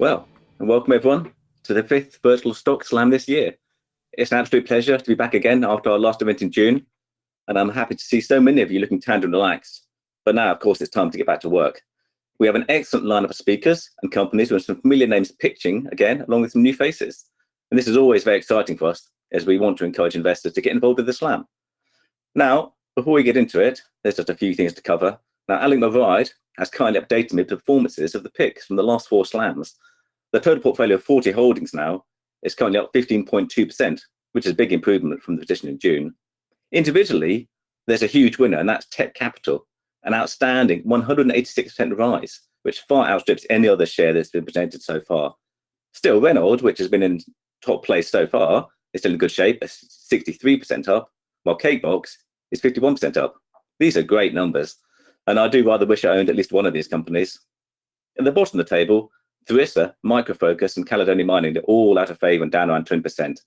Well, and welcome everyone to the 5th virtual StockSlam this year. It's an absolute pleasure to be back again after our last event in June, and I'm happy to see so many of you looking tanned and relaxed. But now, of course, it's time to get back to work. We have an excellent lineup of speakers and companies with some familiar names pitching again, along with some new faces. And this is always very exciting for us, as we want to encourage investors to get involved with the slam. Now, before we get into it, there's just a few things to cover. Now, Alec McBride has kindly updated me with the performances of the picks from the last 4 slams. The total portfolio of 40 holdings now is currently up 15.2%, which is a big improvement from the position in June. Individually, there's a huge winner, and that's Tech Capital, an outstanding 186% rise, which far outstrips any other share that's been presented so far. Still, Renault, which has been in top place so far, is still in good shape, 63% up, while Cakebox is 51% up. These are great numbers, and I do rather wish I owned at least one of these companies. At the bottom of the table, Theresa, Micro Focus, and Caledonia Mining, they're all out of favour and down around 20%.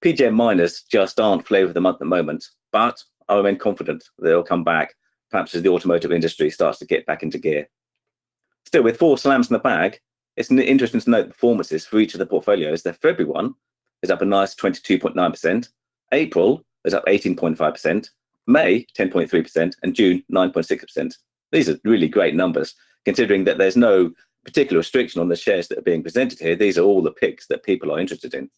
PGM miners just aren't flavour of the month at the moment, but I remain confident they'll come back, perhaps as the automotive industry starts to get back into gear. Still, with 4 slams in the bag, it's interesting to note the performances for each of the portfolios. The February one is up a nice 22.9%, April is up 18.5%, May 10.3%, and June 9.6%. These are really great numbers, considering that there's no particular restriction on the shares that are being presented here. These are all the picks that people are interested in.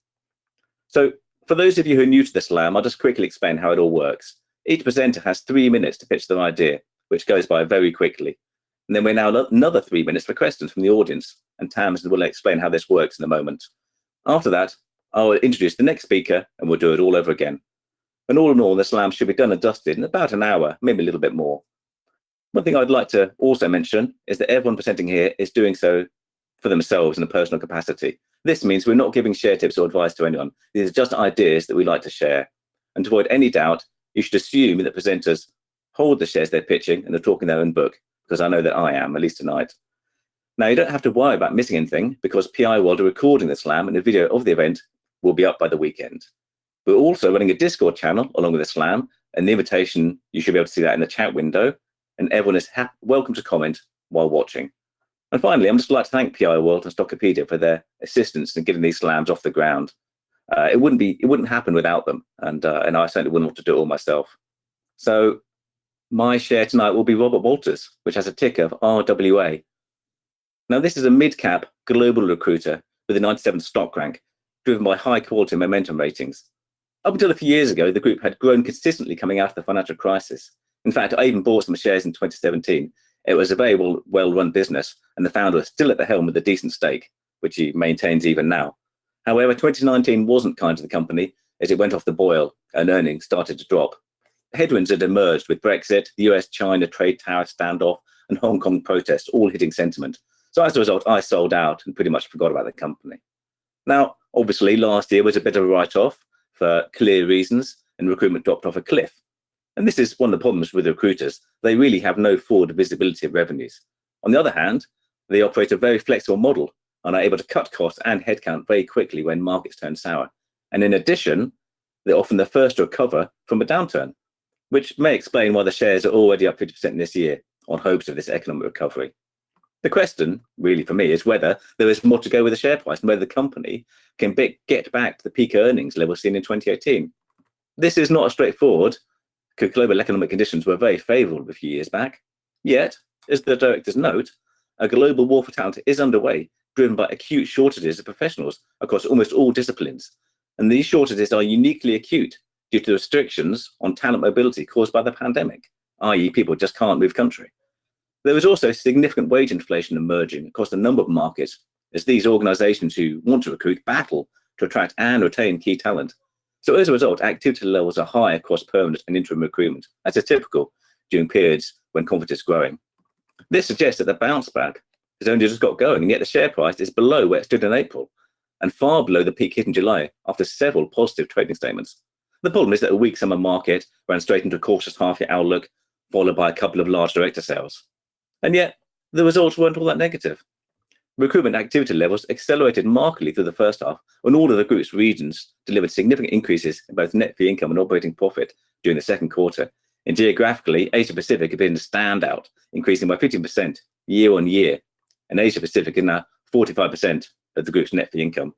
So for those of you who are new to the slam, I'll just quickly explain how it all works. Each presenter has 3 minutes to pitch their idea, which goes by very quickly. And then we now have another 3 minutes for questions from the audience, and Tamzin will explain how this works in a moment. After that, I'll introduce the next speaker, and we'll do it all over again. And all in all, the slam should be done and dusted in about an hour, maybe a little bit more. One thing I'd like to also mention is that everyone presenting here is doing so for themselves in a personal capacity. This means we're not giving share tips or advice to anyone. These are just ideas that we like to share. And to avoid any doubt, you should assume that presenters hold the shares they're pitching and are talking their own book, because I know that I am, at least tonight. Now, you don't have to worry about missing anything, because PIWORLD are recording the slam, and the video of the event will be up by the weekend. We're also running a Discord channel along with the slam, and the invitation, you should be able to see that in the chat window, and everyone is welcome to comment while watching. And finally, I'm just like to thank PIWORLD and Stockopedia for their assistance in getting these slams off the ground. It wouldn't happen without them, and I certainly wouldn't want to do it all myself. So my share tonight will be Robert Walters, which has a ticker of RWA. Now, this is a mid-cap global recruiter with a 97 stock rank, driven by high-quality momentum ratings. Up until a few years ago, the group had grown consistently coming out of the financial crisis. In fact, I even bought some shares in 2017. It was a very well-run business, and the founder was still at the helm with a decent stake, which he maintains even now. However, 2019 wasn't kind to the company as it went off the boil and earnings started to drop. Headwinds had emerged with Brexit, the US-China trade tariff standoff, and Hong Kong protests all hitting sentiment. So as a result, I sold out and pretty much forgot about the company. Now, obviously, last year was a bit of a write-off for clear reasons, and recruitment dropped off a cliff. And this is one of the problems with recruiters. They really have no forward visibility of revenues. On the other hand, they operate a very flexible model and are able to cut costs and headcount very quickly when markets turn sour. And in addition, they're often the first to recover from a downturn, which may explain why the shares are already up 50% this year on hopes of this economic recovery. The question, really for me, is whether there is more to go with the share price and whether the company can get back to the peak earnings level seen in 2018. This is not as straightforward, because global economic conditions were very favourable a few years back. Yet, as the directors note, a global war for talent is underway, driven by acute shortages of professionals across almost all disciplines. And these shortages are uniquely acute due to restrictions on talent mobility caused by the pandemic, i.e. people just can't move country. There is also significant wage inflation emerging across a number of markets as these organisations who want to recruit battle to attract and retain key talent. So as a result, activity levels are high across permanent and interim recruitment. That's typical during periods when confidence is growing. This suggests that the bounce back has only just got going, and yet the share price is below where it stood in April and far below the peak hit in July after several positive trading statements. The problem is that a weak summer market ran straight into a cautious half-year outlook, followed by a couple of large director sales. And yet, the results weren't all that negative. Recruitment activity levels accelerated markedly through the first half, and all of the group's regions delivered significant increases in both net fee income and operating profit during the second quarter. And geographically, Asia Pacific had been a standout, increasing by 15% year on year. And Asia Pacific is now 45% of the group's net fee income.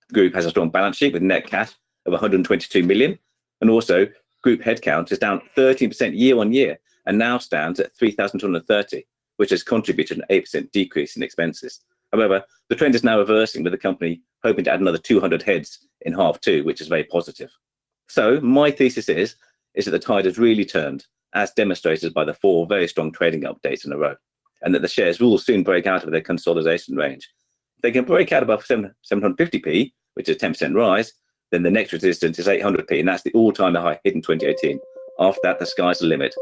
The group has a strong balance sheet with net cash of 122 million. And also, group headcount is down 13% year on year and now stands at 3,230, which has contributed an 8% decrease in expenses. However, the trend is now reversing, with the company hoping to add another 200 heads in half two, which is very positive. So my thesis is that the tide has really turned, as demonstrated by the 4 very strong trading updates in a row, and that the shares will soon break out of their consolidation range. If they can break out above 750p, which is a 10% rise, then the next resistance is 800p, and that's the all-time high hit in 2018. After that, the sky's the limit.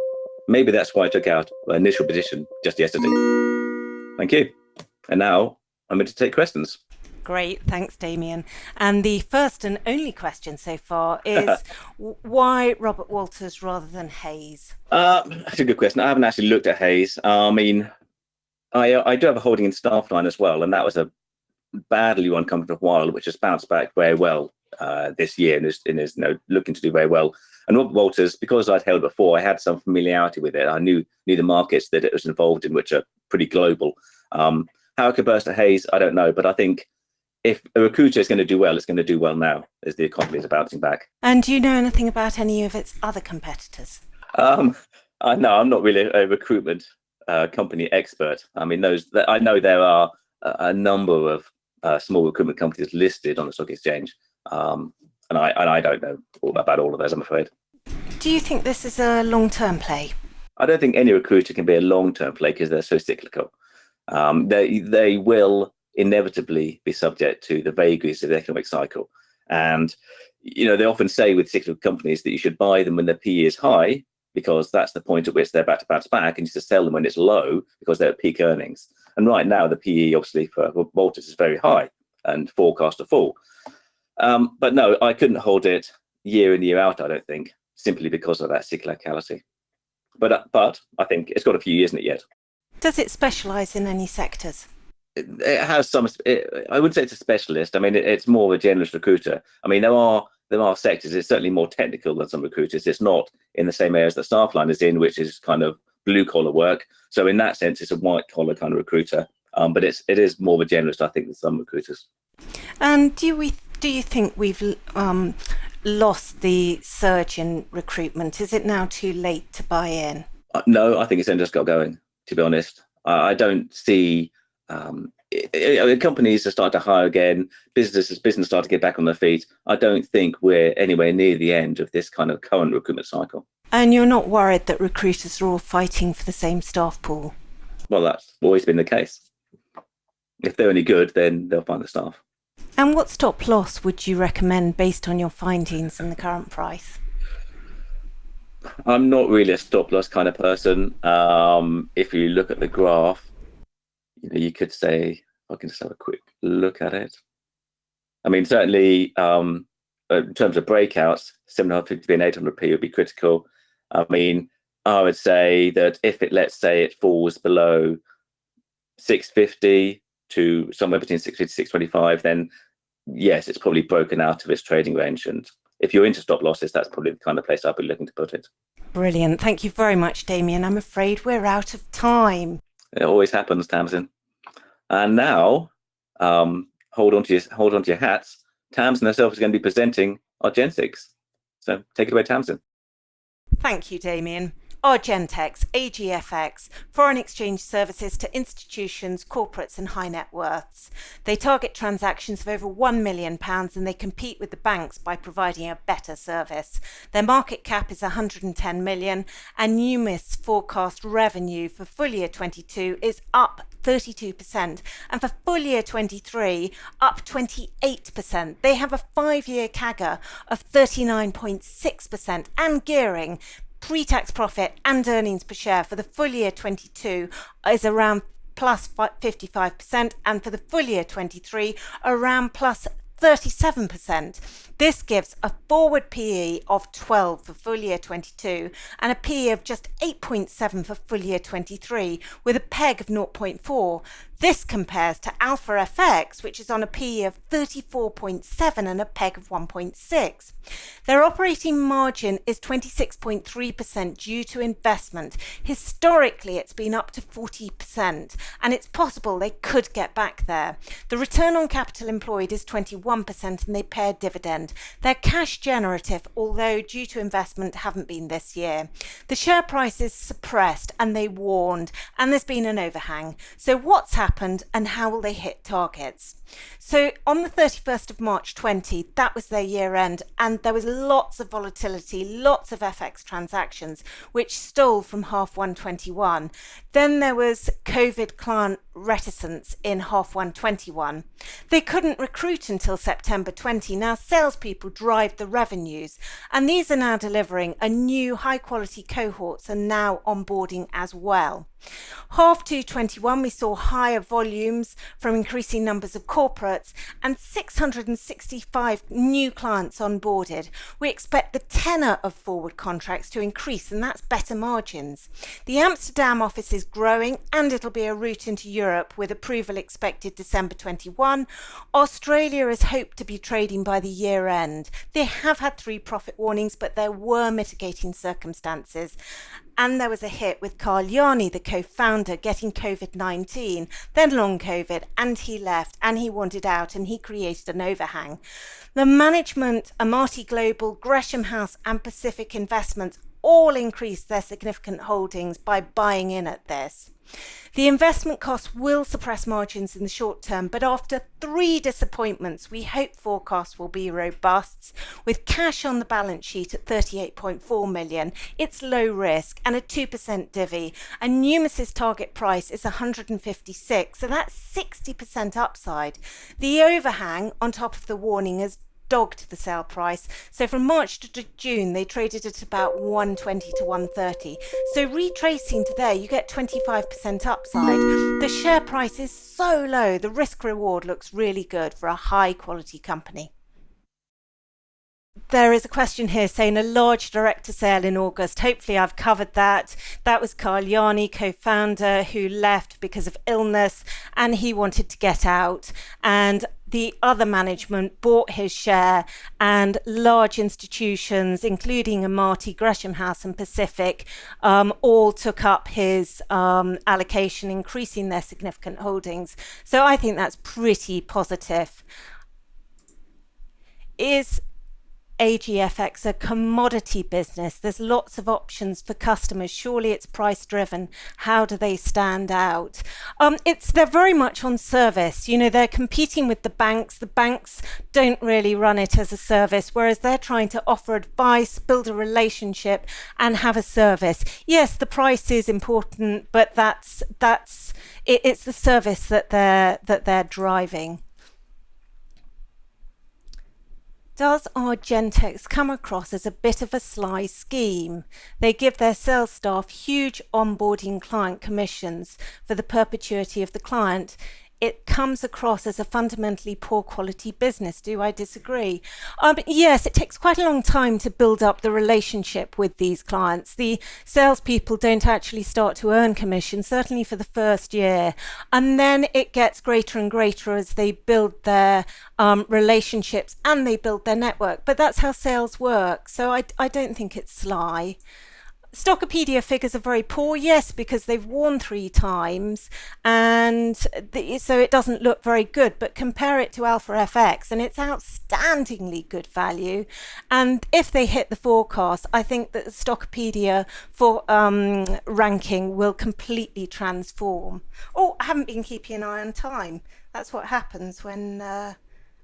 Maybe that's why I took out my initial position just yesterday. Thank you. And now I'm going to take questions. Great, thanks, Damian. And the first and only question so far is why Robert Walters rather than Hayes? That's a good question. I haven't actually looked at Hayes. I mean, I do have a holding in Staffline as well, and that was a badly run company for a while, which has bounced back very well this year and is looking to do very well. And Robert Walters, because I'd held before, I had some familiarity with it. I knew the markets that it was involved in, which are pretty global. How it could burst at Hayes, I don't know, but I think if a recruiter is going to do well, it's going to do well now as the economy is bouncing back. And do you know anything about any of its other competitors? No, I'm not really a recruitment company expert. I mean, I know there are a number of small recruitment companies listed on the stock exchange, and I don't know about all of those, I'm afraid. Do you think this is a long-term play? I don't think any recruiter can be a long-term play because they're so cyclical. They will inevitably be subject to the vagaries of the economic cycle. And, they often say with cyclical companies that you should buy them when their PE is high, because that's the point at which they're about to bounce back, and you should sell them when it's low because they're at peak earnings. And right now, the PE, obviously, for Walters is very high and forecast to fall. But no, I couldn't hold it year in, year out, I don't think, simply because of that cyclicality. But I think it's got a few years in it yet. Does it specialise in any sectors? It has some. I wouldn't say it's a specialist. I mean, it's more of a generalist recruiter. I mean, there are sectors. It's certainly more technical than some recruiters. It's not in the same areas that Staffline is in, which is kind of blue collar work. So in that sense, it's a white collar kind of recruiter. But it is more of a generalist, I think, than some recruiters. And do you think we've lost the surge in recruitment? Is it now too late to buy in? No, I think it's only just got going, to be honest. I don't see companies are starting to hire again, business start to get back on their feet. I don't think we're anywhere near the end of this kind of current recruitment cycle. And you're not worried that recruiters are all fighting for the same staff pool? Well, that's always been the case. If they're any good, then they'll find the staff. And what stop loss would you recommend based on your findings and the current price? I'm not really a stop loss kind of person. If you look at the graph, you could say, I can just have a quick look at it. I mean, certainly in terms of breakouts, 750p and 800p would be critical. I mean, I would say that if let's say it falls below 650 to somewhere between 650 to 625, then yes, it's probably broken out of its trading range. And if you're into stop losses, that's probably the kind of place I'd be looking to put it. Brilliant. Thank you very much, Damian. I'm afraid we're out of time. It always happens, Tamzin. And now, hold on to your hats. Tamzin herself is going to be presenting Argentex. So take it away, Tamzin. Thank you, Damian. Argentex, AGFX, foreign exchange services to institutions, corporates and high net worths. They target transactions of over £1 million and they compete with the banks by providing a better service. Their market cap is 110 million and Numis forecast revenue for full year 22 is up 32% and for full year 23 up 28%. They have a 5-year CAGR of 39.6% and gearing. Pre-tax profit and earnings per share for the full year 22 is around plus 55% and for the full year 23 around plus 37%. This gives a forward PE of 12 for full year 22 and a PE of just 8.7 for full year 23 with a PEG of 0.4. This compares to Alpha FX, which is on a PE of 34.7 and a PEG of 1.6. Their operating margin is 26.3% due to investment. Historically, it's been up to 40%, and it's possible they could get back there. The return on capital employed is 21%, and they pay a dividend. They're cash generative, although due to investment haven't been this year. The share price is suppressed, and they warned, and there's been an overhang. So what's happened, and how will they hit targets? So on the 31st of March 20, that was their year end, and there was lots of volatility, lots of FX transactions, which stole from half 121. Then there was COVID client reticence in half 121. They couldn't recruit until September 20. Now salespeople drive the revenues, and these are now delivering. A new high quality cohorts are now onboarding as well. Half 221, we saw higher volumes from increasing numbers of corporates and 665 new clients onboarded. We expect the tenor of forward contracts to increase, and that's better margins. The Amsterdam office is growing, and it'll be a route into Europe with approval expected December 21. Australia is hoped to be trading by the year end. They have had 3 profit warnings, but there were mitigating circumstances. And there was a hit with Carle, the co-founder, getting COVID-19, then long COVID, and he left, and he wanted out, and he created an overhang. The management, Amati Global, Gresham House, and Pacific Investments all increased their significant holdings by buying in at this. The investment costs will suppress margins in the short term, but after 3 disappointments, we hope forecasts will be robust. With cash on the balance sheet at 38.4 million, it's low risk and a 2% divvy. And Numis's target price is 156, so that's 60% upside. The overhang on top of the warning has dogged the sale price. So from March to June, they traded at about 120 to 130. So retracing to there, you get 25% upside. The share price is so low, the risk reward looks really good for a high quality company. There is a question here saying a large director sale in August. Hopefully I've covered that. That was Carle, co-founder, who left because of illness, and he wanted to get out. And the other management bought his share, and large institutions, including Amati, Gresham House and Pacific, all took up his allocation, increasing their significant holdings. So I think that's pretty positive. Is AGFX a commodity business? There's lots of options for customers. Surely it's price driven. How do they stand out? They're very much on service. You know, they're competing with the banks. The banks don't really run it as a service, whereas they're trying to offer advice, build a relationship, and have a service. Yes, the price is important, but it's the service that they're driving. Does our Gentex come across as a bit of a sly scheme? They give their sales staff huge onboarding client commissions for the perpetuity of the client. It comes across as a fundamentally poor quality business. Do I disagree? Yes, it takes quite a long time to build up the relationship with these clients. The salespeople don't actually start to earn commission, certainly for the first year. And then it gets greater and greater as they build their relationships and they build their network. But that's how sales work. So I don't think it's sly. Stockopedia figures are very poor, yes, because they've warned 3 times, and so it doesn't look very good. But compare it to Alpha FX, and it's outstandingly good value. And if they hit the forecast, I think that the Stockopedia for ranking will completely transform. Oh, I haven't been keeping an eye on time. That's what happens when.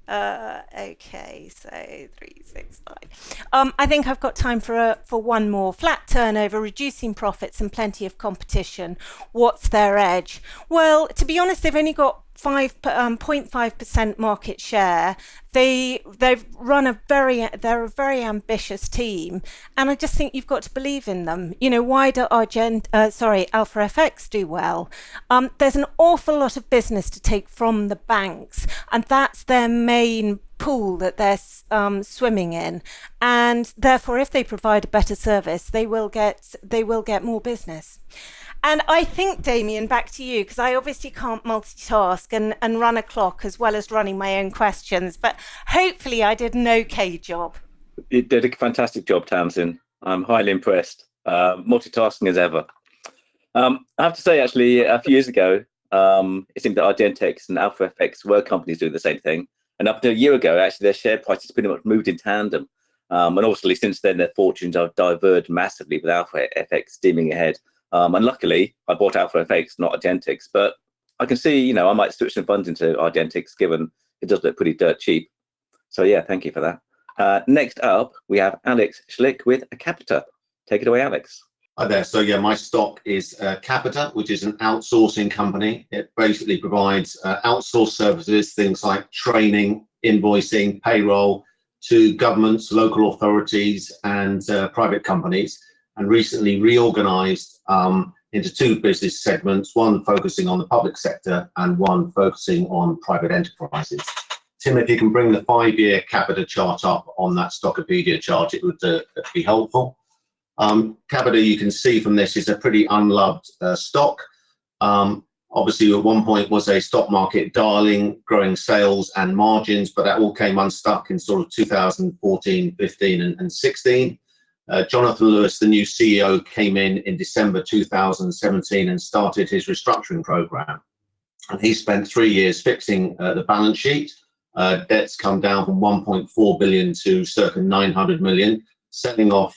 Okay, so 369. I think I've got time for one more. Flat turnover, reducing profits, and plenty of competition. What's their edge? Well, to be honest, they've only got 0.5% market share. They're a very ambitious team, and I just think you've got to believe in them. Why do Alpha FX do well? There's an awful lot of business to take from the banks, and that's their main pool that they're swimming in, and therefore if they provide a better service, they will get more business. And I think, Damian, back to you, because I obviously can't multitask and run a clock as well as running my own questions, but hopefully I did an okay job. You did a fantastic job, Tamzin. I'm highly impressed. Multitasking as ever. I have to say, actually, a few years ago, it seemed that Argentex and Alpha FX were companies doing the same thing. And up to a year ago, actually, their share prices pretty much moved in tandem. And obviously, since then, their fortunes have diverged massively with Alpha FX steaming ahead. And luckily, I bought Alpha FX, not Argentex. But I can see, I might switch some funds into Argentex, given it does look pretty dirt cheap. So, yeah, thank you for that. Next up, we have Alex Schlich with a Capita. Take it away, Alex. Hi there. So, my stock is Capita, which is an outsourcing company. It basically provides outsourced services, things like training, invoicing, payroll to governments, local authorities, and private companies, and recently reorganized into two business segments, one focusing on the public sector and one focusing on private enterprises. Tim, if you can bring the 5-year Capita chart up on that Stockopedia chart, it would be helpful. Capita, you can see from this, is a pretty unloved stock. Obviously, at one point was a stock market darling, growing sales and margins, but that all came unstuck in sort of 2014, 15 and 16. Jonathan Lewis, the new CEO, came in December 2017 and started his restructuring program. And he spent 3 years fixing the balance sheet. Debt's come down from 1.4 billion to circa 900 million, selling off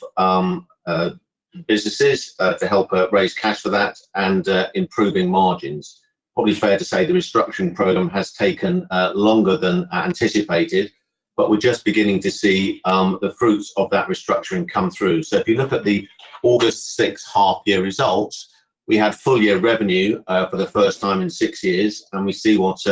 businesses to help raise cash for that, and improving margins. Probably fair to say the restructuring program has taken longer than anticipated, but we're just beginning to see the fruits of that restructuring come through. So if you look at the August 6 half-year results, we had full-year revenue for the first time in 6 years, and we see what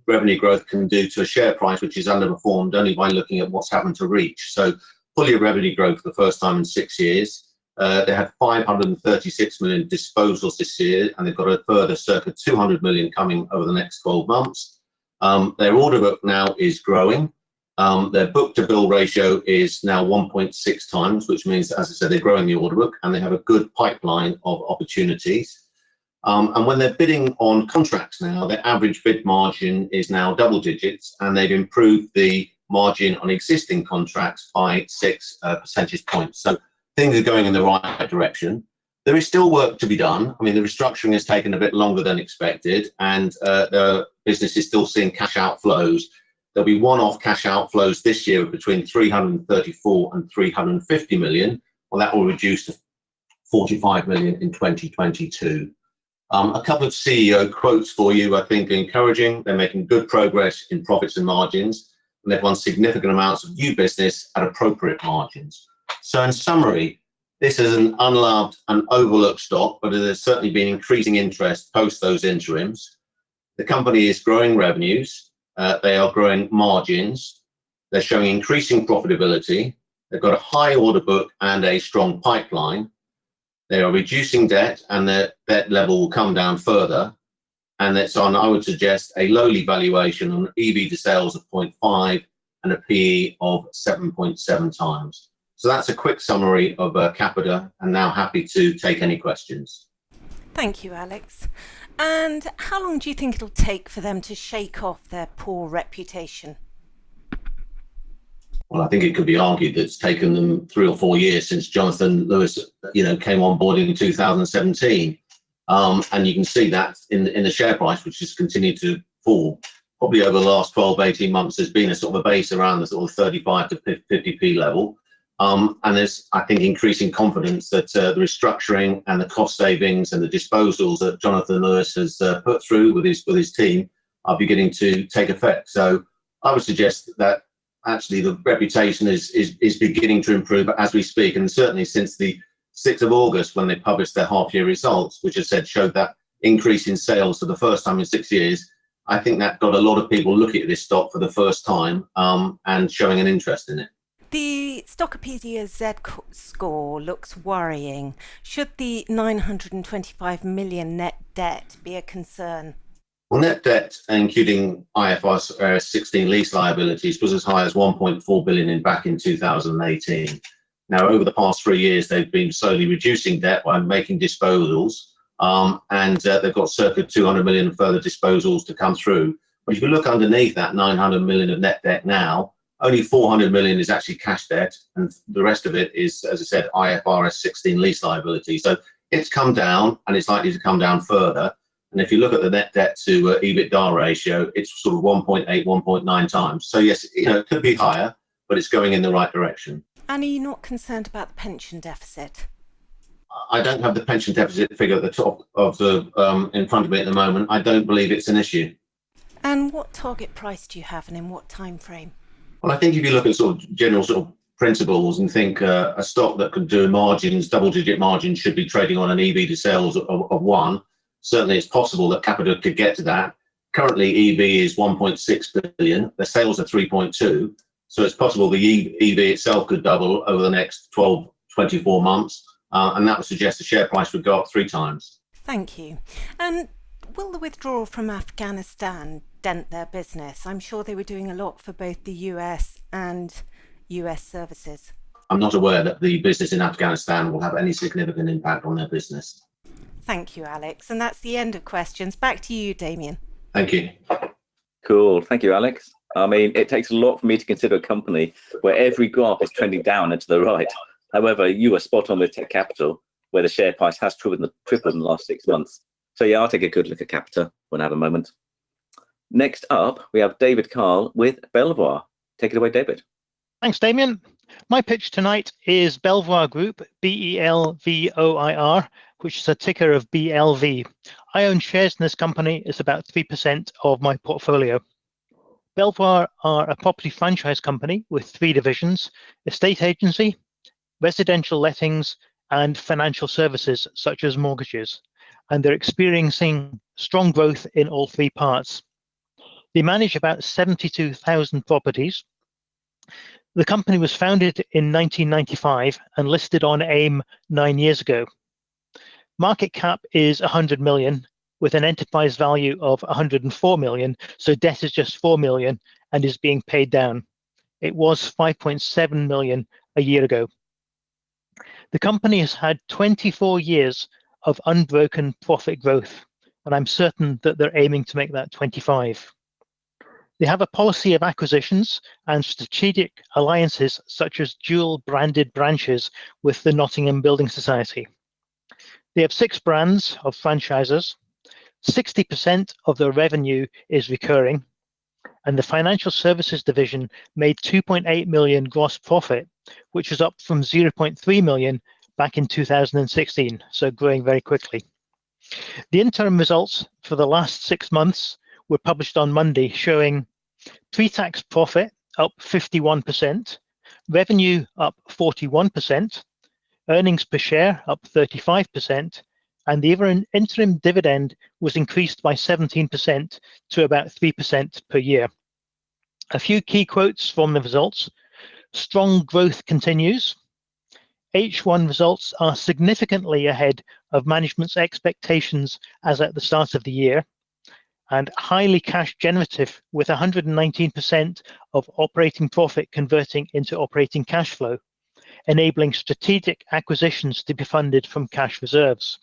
revenue growth can do to a share price which is underperformed only by looking at what's happened to Reach. So full-year revenue growth for the first time in 6 years. They had 536 million disposals this year, and they've got a further circa 200 million coming over the next 12 months. Their order book now is growing. Their book-to-bill ratio is now 1.6 times, which means, as I said, they're growing the order book, and they have a good pipeline of opportunities. And when they're bidding on contracts now, their average bid margin is now double digits, and they've improved the margin on existing contracts by 6 percentage points. So things are going in the right direction. There is still work to be done. I mean, the restructuring has taken a bit longer than expected, and the business is still seeing cash outflows. There'll be one-off cash outflows this year of between 334 and 350 million. Well, that will reduce to 45 million in 2022. A couple of CEO quotes for you, I think, are encouraging. They're making good progress in profits and margins, and they've won significant amounts of new business at appropriate margins. So in summary, this is an unloved and overlooked stock, but it has certainly been increasing interest post those interims. The company is growing revenues. They are growing margins. They're showing increasing profitability. They've got a high order book and a strong pipeline. They are reducing debt, and their debt level will come down further. And it's on, I would suggest, a lowly valuation on EV to sales of 0.5 and a PE of 7.7 times. So that's a quick summary of Capita, and now happy to take any questions. Thank you, Alex. And how long do you think it'll take for them to shake off their poor reputation? Well, I think it could be argued that it's taken them 3 or 4 years since Jonathan Lewis, came on board in 2017. And you can see that in the share price, which has continued to fall. Probably over the last 12, 18 months, there's been a sort of a base around the sort of 35 to 50p level. And there's, I think, increasing confidence that the restructuring and the cost savings and the disposals that Jonathan Lewis has put through with his team are beginning to take effect. So I would suggest that actually the reputation is beginning to improve as we speak, and certainly since the 6th of August when they published their half-year results, which I said showed that increase in sales for the first time in 6 years. I think that got a lot of people looking at this stock for the first time and showing an interest in it. The Stockopedia Z-score looks worrying. Should the 925 million net debt be a concern? Well, net debt, including IFRS 16 lease liabilities, was as high as 1.4 billion back in 2018. Now, over the past 3 years, they've been slowly reducing debt by making disposals, and they've got circa 200 million further disposals to come through. But if you look underneath that 900 million of net debt now, only 400 million is actually cash debt, and the rest of it is, as I said, IFRS 16 lease liability. So it's come down, and it's likely to come down further. And if you look at the net debt to EBITDA ratio, it's sort of 1.8, 1.9 times. So yes, it could be higher, but it's going in the right direction. And are you not concerned about the pension deficit? I don't have the pension deficit figure at the top of the in front of me at the moment. I don't believe it's an issue. And what target price do you have, and in what time frame? Well, I think if you look at sort of general sort of principles and think a stock that could do margins, double-digit margins, should be trading on an EV to sales of 1. Certainly, it's possible that Capita could get to that. Currently, EV is 1.6 billion. The sales are 3.2. So it's possible the EV itself could double over the next 12, 24 months. And that would suggest the share price would go up 3 times. Thank you. And will the withdrawal from Afghanistan dent their business? I'm sure they were doing a lot for both the US and US services. I'm not aware that the business in Afghanistan will have any significant impact on their business. Thank you, Alex. And that's the end of questions. Back to you, Damian. Thank you. Cool. Thank you, Alex. I mean, it takes a lot for me to consider a company where every graph is trending down and to the right. However, you were spot on with Tech Capital, where the share price has tripled in the last 6 months. So yeah, I'll take a good look at Capita when I have a moment. Next up, we have David Carle with Belvoir. Take it away, David. Thanks, Damian. My pitch tonight is Belvoir Group, BELVOIR, which is a ticker of BLV. I own shares in this company. It's about 3% of my portfolio. Belvoir are a property franchise company with 3 divisions: estate agency, residential lettings, and financial services such as mortgages. And they're experiencing strong growth in all 3 parts. They manage about 72,000 properties. The company was founded in 1995 and listed on AIM 9 years ago. Market cap is 100 million with an enterprise value of 104 million, so debt is just 4 million and is being paid down. It was 5.7 million a year ago. The company has had 24 years of unbroken profit growth, and I'm certain that they're aiming to make that 25. They have a policy of acquisitions and strategic alliances, such as dual-branded branches with the Nottingham Building Society. They have 6 brands of franchisers. 60% of their revenue is recurring, and the financial services division made 2.8 million gross profit, which was up from 0.3 million back in 2016, so growing very quickly. The interim results for the last 6 months were published on Monday, showing pre-tax profit up 51%, revenue up 41%, earnings per share up 35%, and the interim dividend was increased by 17% to about 3% per year. A few key quotes from the results. Strong growth continues. H1 results are significantly ahead of management's expectations as at the start of the year, and highly cash generative, with 119% of operating profit converting into operating cash flow, enabling strategic acquisitions to be funded from cash reserves.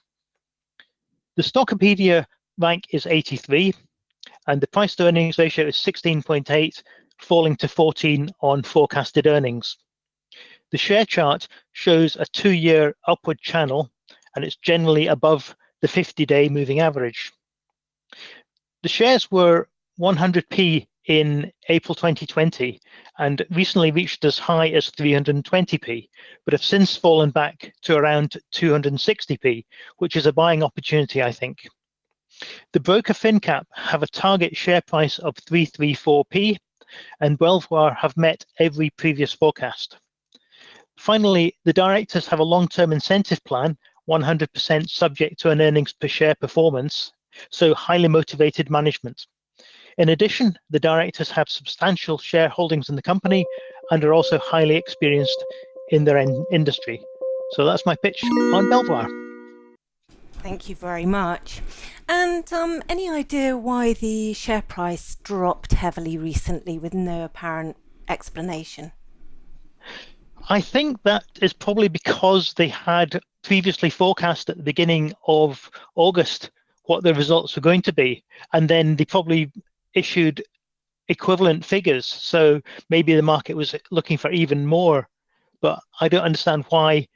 The Stockopedia rank is 83, and the price to earnings ratio is 16.8, falling to 14 on forecasted earnings. The share chart shows a 2-year upward channel, and it's generally above the 50-day moving average. The shares were 100p in April 2020 and recently reached as high as 320p, but have since fallen back to around 260p, which is a buying opportunity, I think. The broker FinCap have a target share price of 334p, and Belvoir have met every previous forecast. Finally, the directors have a long-term incentive plan, 100% subject to an earnings per share performance, so highly motivated management. In addition, the directors have substantial shareholdings in the company and are also highly experienced in their industry. So that's my pitch on Belvoir. Thank you very much. And any idea why the share price dropped heavily recently with no apparent explanation? I think that is probably because they had previously forecast at the beginning of August what the results were going to be, and then they probably issued equivalent figures. So maybe the market was looking for even more, but I don't understand why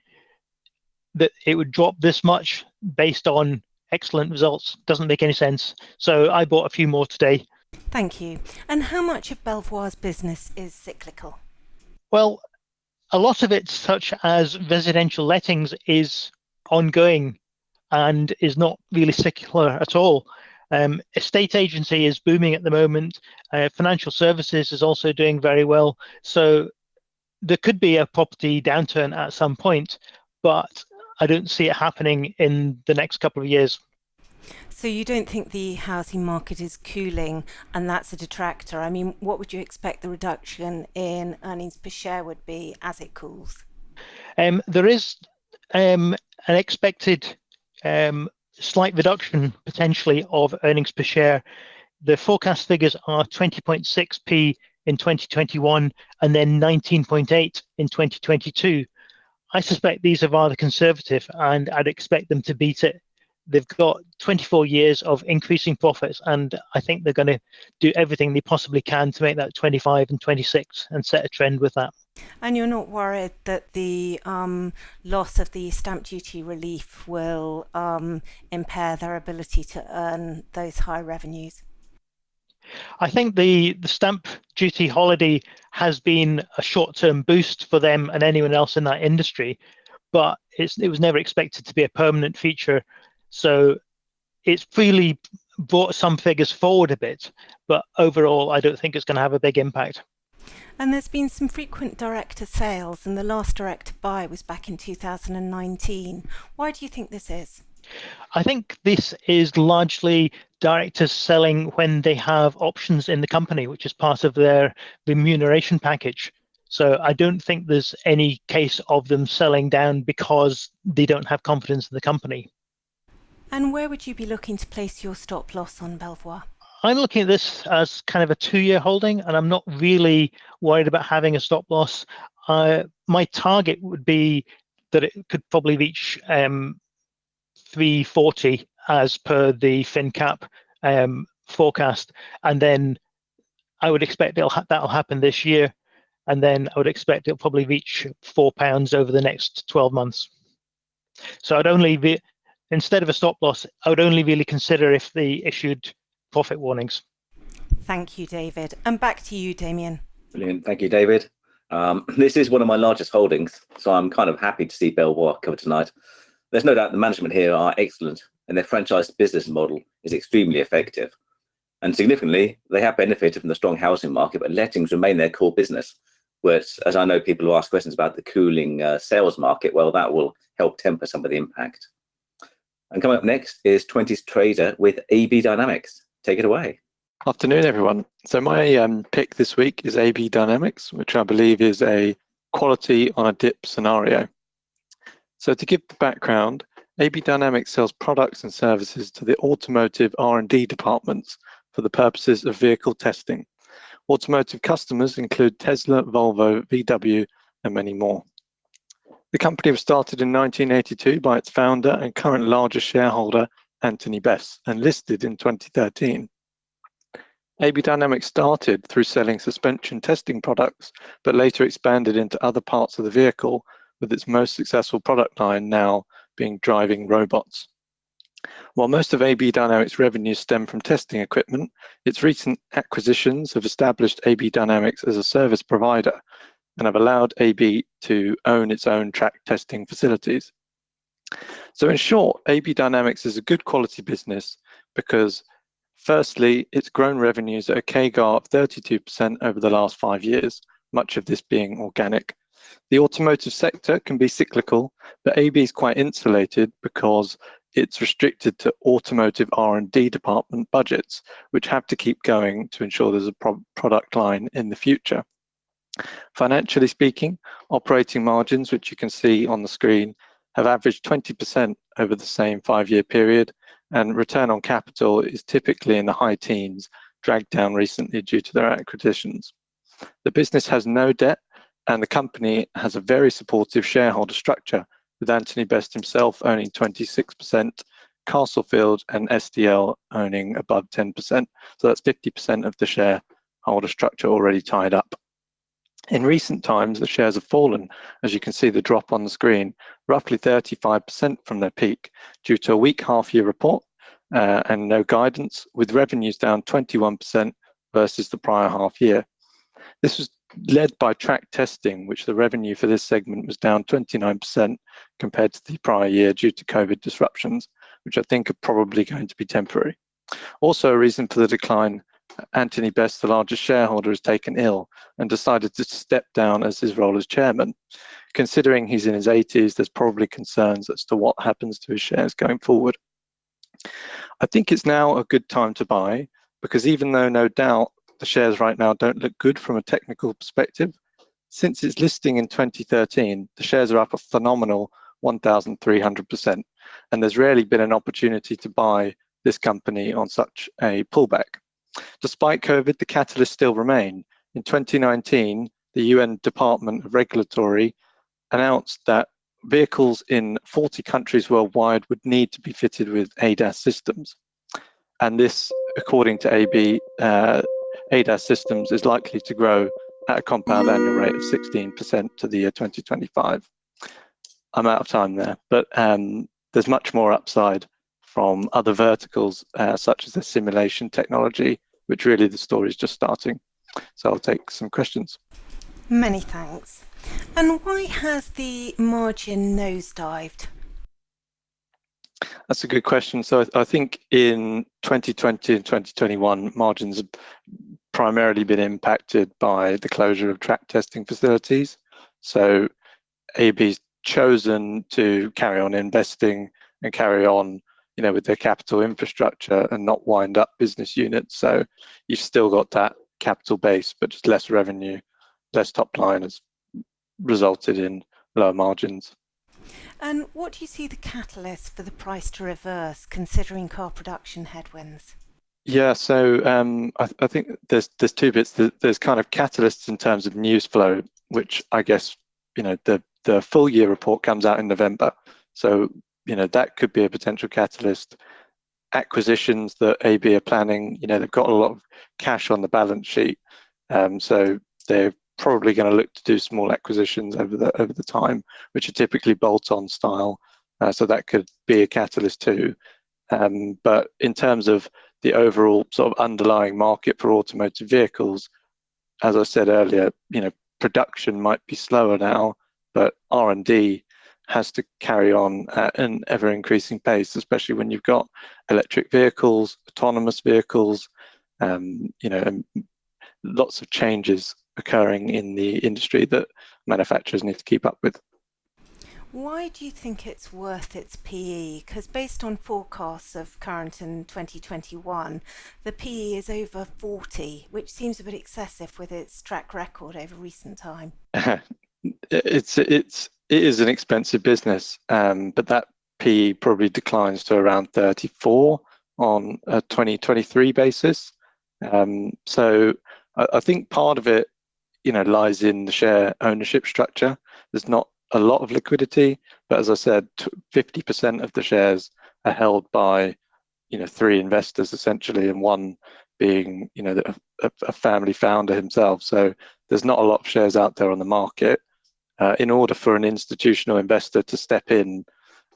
that it would drop this much based on excellent results. Doesn't make any sense. So I bought a few more today. Thank you. And how much of Belvoir's business is cyclical? Well, a lot of it, such as residential lettings, is ongoing and is not really cyclical at all. Estate agency is booming at the moment. Financial services is also doing very well. So there could be a property downturn at some point, but I don't see it happening in the next couple of years. So you don't think the housing market is cooling and that's a detractor? I mean, what would you expect the reduction in earnings per share would be as it cools? There is an expected slight reduction potentially of earnings per share. The forecast figures are 20.6p in 2021 and then 19.8 in 2022. I suspect these are rather conservative and I'd expect them to beat it. They've got 24 years of increasing profits, and I think they're going to do everything they possibly can to make that 25 and 26 and set a trend with that. And you're not worried that the loss of the stamp duty relief will impair their ability to earn those high revenues? I think the stamp duty holiday has been a short-term boost for them and anyone else in that industry, but it was never expected to be a permanent feature. So it's really brought some figures forward a bit, but overall, I don't think it's going to have a big impact. And there's been some frequent director sales, and the last director buy was back in 2019. Why do you think this is? I think this is largely directors selling when they have options in the company, which is part of their remuneration package. So I don't think there's any case of them selling down because they don't have confidence in the company. And where would you be looking to place your stop loss on Belvoir? I'm looking at this as kind of a 2-year holding, and I'm not really worried about having a stop loss. My target would be that it could probably reach 340 as per the FinCap forecast, and then I would expect that'll happen this year, and then I would expect it'll probably reach £4 over the next 12 months. So I'd only be, instead of a stop loss, I would only really consider if they issued profit warnings. Thank you, David. And back to you, Damian. Brilliant. Thank you, David. This is one of my largest holdings, so I'm kind of happy to see Belvoir cover tonight. There's no doubt the management here are excellent and their franchise business model is extremely effective. And significantly, they have benefited from the strong housing market, but lettings remain their core business. Whereas, as I know people who ask questions about the cooling sales market, well, that will help temper some of the impact. And coming up next is 20s trader with AB Dynamics. Take it away. Afternoon, everyone. So my pick this week is AB Dynamics, which I believe is a quality on a dip scenario. So to give the background, AB Dynamics sells products and services to the automotive R&D departments for the purposes of vehicle testing. Automotive customers include Tesla, Volvo, VW, and many more. The company was started in 1982 by its founder and current largest shareholder, Anthony Bess, and listed in 2013. AB Dynamics started through selling suspension testing products, but later expanded into other parts of the vehicle, with its most successful product line now being driving robots. While most of AB Dynamics' revenues stem from testing equipment, its recent acquisitions have established AB Dynamics as a service provider and have allowed AB to own its own track testing facilities. So in short, AB Dynamics is a good quality business because firstly, it's grown revenues at a CAGR of 32% over the last 5 years, much of this being organic. The automotive sector can be cyclical, but AB is quite insulated because it's restricted to automotive R&D department budgets, which have to keep going to ensure there's a product line in the future. Financially speaking, operating margins, which you can see on the screen, have averaged 20% over the same 5-year period, and return on capital is typically in the high teens, dragged down recently due to their acquisitions. The business has no debt, and the company has a very supportive shareholder structure, with Anthony Best himself owning 26%, Castlefield and SDL owning above 10%. So that's 50% of the shareholder structure already tied up. In recent times, the shares have fallen, as you can see the drop on the screen, roughly 35% from their peak, due to a weak half-year report and no guidance, with revenues down 21% versus the prior half year. This was led by track testing, which the revenue for this segment was down 29% compared to the prior year due to COVID disruptions, which I think are probably going to be temporary. Also, a reason for the decline, Anthony Best, the largest shareholder, has taken ill and decided to step down as his role as chairman. Considering he's in his 80s, there's probably concerns as to what happens to his shares going forward. I think it's now a good time to buy, because even though no doubt the shares right now don't look good from a technical perspective, since its listing in 2013, the shares are up a phenomenal 1,300%, and there's rarely been an opportunity to buy this company on such a pullback. Despite COVID, the catalysts still remain. In 2019, the UN Department of Regulatory announced that vehicles in 40 countries worldwide would need to be fitted with ADAS systems. And this, according to ADAS systems, is likely to grow at a compound annual rate of 16% to the year 2025. I'm out of time there, but there's much more upside from other verticals, such as the simulation technology, which really the story is just starting. So I'll take some questions. Many thanks. And why has the margin nosedived? That's a good question. So I think in 2020 and 2021, margins have primarily been impacted by the closure of track testing facilities. So AB's chosen to carry on investing and carry on, with their capital infrastructure and not wind up business units. So you've still got that capital base, but just less revenue, less top line has resulted in lower margins. And what do you see the catalyst for the price to reverse, considering car production headwinds? Yeah, so I think there's two bits. There's kind of catalysts in terms of news flow, which I guess, the full year report comes out in November. So, that could be a potential catalyst. Acquisitions that AB are planning, they've got a lot of cash on the balance sheet. So they're probably going to look to do small acquisitions over the time, which are typically bolt-on style. So that could be a catalyst too. But in terms of the overall sort of underlying market for automotive vehicles, as I said earlier, production might be slower now, but R&D has to carry on at an ever-increasing pace, especially when you've got electric vehicles, autonomous vehicles, and lots of changes occurring in the industry that manufacturers need to keep up with. Why do you think it's worth its PE? Because based on forecasts of current and 2021, the PE is over 40, which seems a bit excessive with its track record over recent time. It is an expensive business, but that PE probably declines to around 34 on a 2023 basis. So I think part of it, lies in the share ownership structure. There's not a lot of liquidity, but as I said, 50% of the shares are held by, 3 investors essentially, and one being, a family founder himself. So there's not a lot of shares out there on the market. In order for an institutional investor to step in,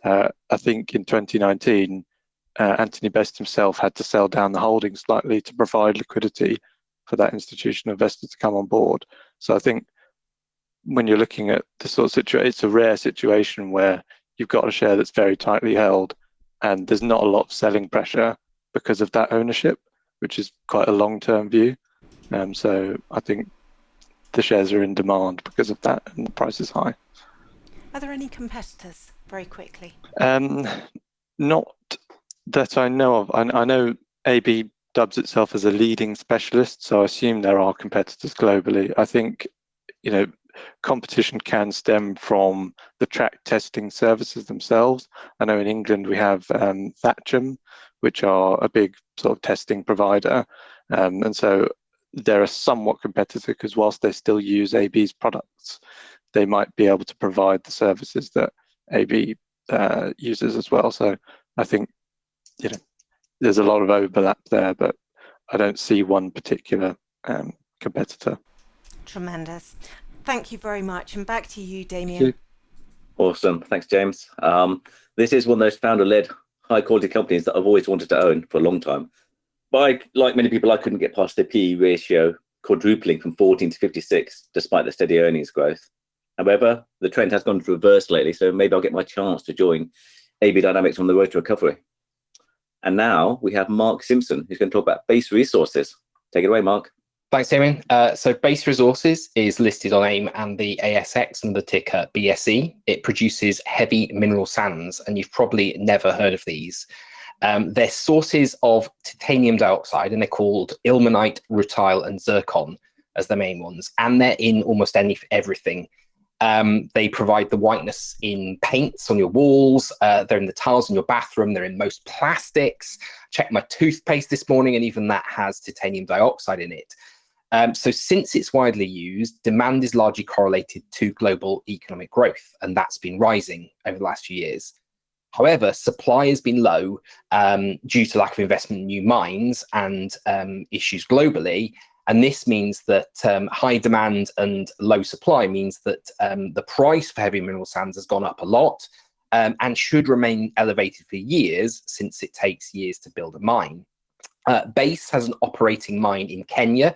I think in 2019, Anthony Best himself had to sell down the holdings slightly to provide liquidity for that institutional investor to come on board. So I think when you're looking at this sort of situation, it's a rare situation where you've got a share that's very tightly held and there's not a lot of selling pressure because of that ownership, which is quite a long-term view. So I think the shares are in demand because of that, and the price is high. Are there any competitors, very quickly? Not that I know of. I know AB dubs itself as a leading specialist, so I assume there are competitors globally. I think, competition can stem from the track testing services themselves. I know in England we have Thatcham, which are a big sort of testing provider, and so they're a somewhat competitor because whilst they still use AB's products, they might be able to provide the services that AB uses as well. So I think there's a lot of overlap there, but I don't see one particular competitor. Tremendous. Thank you very much. And back to you, Damian. Awesome. Thanks, James. This is one of those founder-led, high-quality companies that I've always wanted to own for a long time. But like many people, I couldn't get past the PE ratio quadrupling from 14 to 56, despite the steady earnings growth. However, the trend has gone to reverse lately, so maybe I'll get my chance to join AB Dynamics on the road to recovery. And now we have Mark Simpson, who's going to talk about Base Resources. Take it away, Mark. Thanks, Damian. So Base Resources is listed on AIM and the ASX under the ticker BSE. It produces heavy mineral sands, and you've probably never heard of these. They're sources of titanium dioxide, and they're called ilmenite, rutile, and zircon as the main ones. And they're in almost everything. They provide the whiteness in paints on your walls. They're in the tiles in your bathroom. They're in most plastics. Checked my toothpaste this morning, and even that has titanium dioxide in it. So since it's widely used, demand is largely correlated to global economic growth, and that's been rising over the last few years. However, supply has been low due to lack of investment in new mines and issues globally. And this means that high demand and low supply means that the price for heavy mineral sands has gone up a lot and should remain elevated for years, since it takes years to build a mine. Base has an operating mine in Kenya,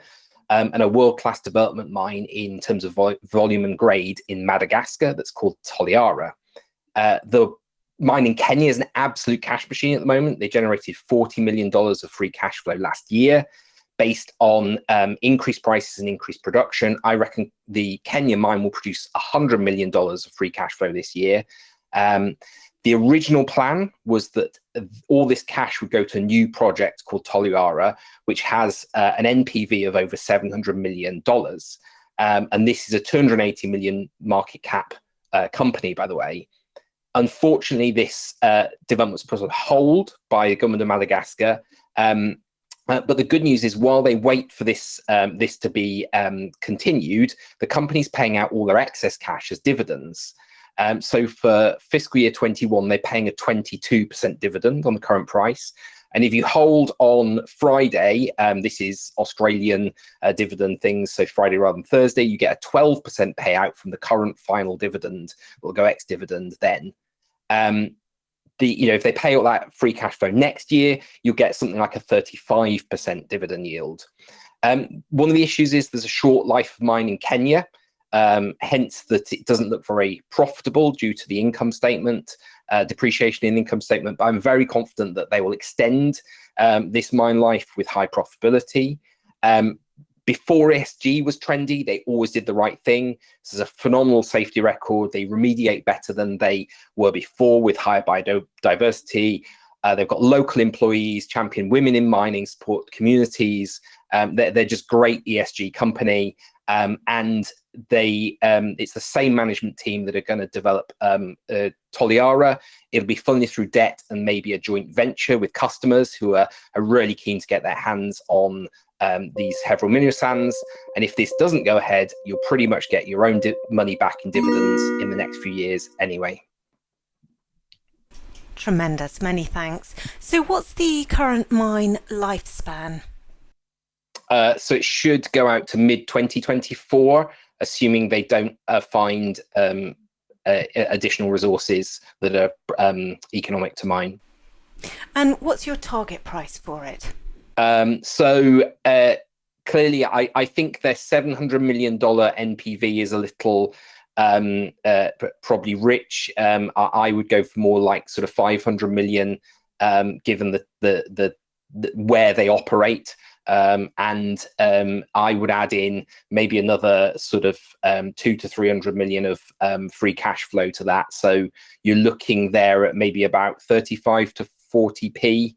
and a world-class development mine in terms of volume and grade in Madagascar that's called Toliara. The mine in Kenya is an absolute cash machine at the moment. They generated $40 million of free cash flow last year based on increased prices and increased production. I reckon the Kenya mine will produce $100 million of free cash flow this year. The original plan was that all this cash would go to a new project called Toliara, which has an NPV of over $700 million. And this is a 280 million market cap company, by the way. Unfortunately, this development was put on hold by the government of Madagascar. But the good news is, while they wait for this to be continued, the company's paying out all their excess cash as dividends. So for fiscal year 21, they're paying a 22% dividend on the current price. And if you hold on Friday, this is Australian dividend things, so Friday rather than Thursday, you get a 12% payout from the current final dividend. It'll go ex-dividend then. If they pay all that free cash flow next year, you'll get something like a 35% dividend yield. One of the issues is there's a short life of mine in Kenya. Hence that it doesn't look very profitable due to the income statement, depreciation in the income statement. But I'm very confident that they will extend this mine life with high profitability. Before ESG was trendy, they always did the right thing. This is a phenomenal safety record. They remediate better than they were before with higher biodiversity. They've got local employees, champion women in mining, support communities. They're just great ESG company. And it's the same management team that are going to develop Toliara. It'll be funded through debt and maybe a joint venture with customers who are really keen to get their hands on these heavy mineral sands. And if this doesn't go ahead, you'll pretty much get your own money back in dividends in the next few years anyway. Tremendous, many thanks. So what's the current mine lifespan? So it should go out to mid-2024, assuming they don't find additional resources that are economic to mine. And what's your target price for it? Clearly, I think their $700 million NPV is a little probably rich. I would go for more like sort of 500 million, given the where they operate. and I would add in maybe another sort of 200 to 300 million of free cash flow to that. So you're looking there at maybe about 35 to 40p,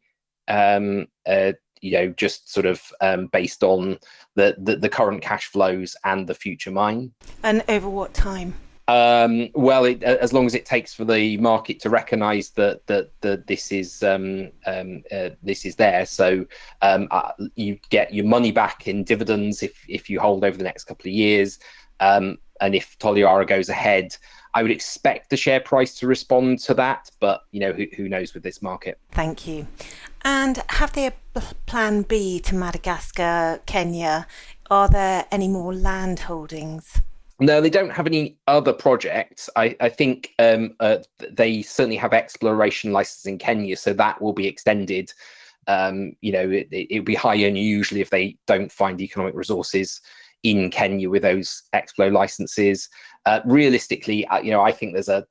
just sort of based on the current cash flows and the future mine. And over what time? Well, as long as it takes for the market to recognise that this is there. So you get your money back in dividends if you hold over the next couple of years, and if Toliara goes ahead, I would expect the share price to respond to that. But who knows with this market? Thank you. And have they a plan B to Madagascar, Kenya? Are there any more land holdings? No, they don't have any other projects. I think they certainly have exploration license in Kenya, so that will be extended. It would be higher than usually if they don't find economic resources in Kenya with those explo licenses. Realistically, I think there's a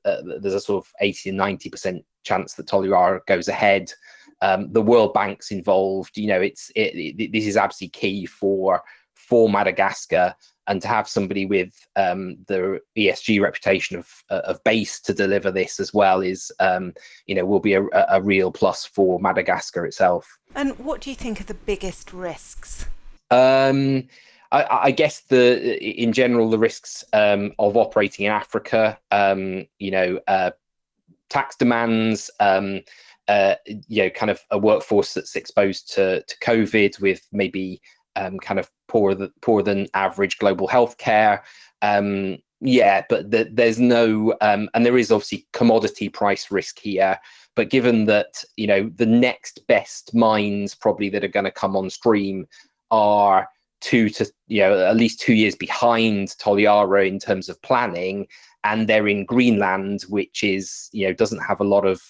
sort of 80 to 90% chance that Toliara goes ahead. The World Bank's involved. This is absolutely key for Madagascar. And to have somebody with the ESG reputation of base to deliver this as well is, will be a real plus for Madagascar itself. And what do you think are the biggest risks? I guess in general the risks of operating in Africa, tax demands, kind of a workforce that's exposed to COVID with maybe kind of poorer than average global healthcare. But there's no, and there is obviously commodity price risk here. But given that the next best mines probably that are going to come on stream are at least 2 years behind Toliara in terms of planning, and they're in Greenland, which is doesn't have a lot of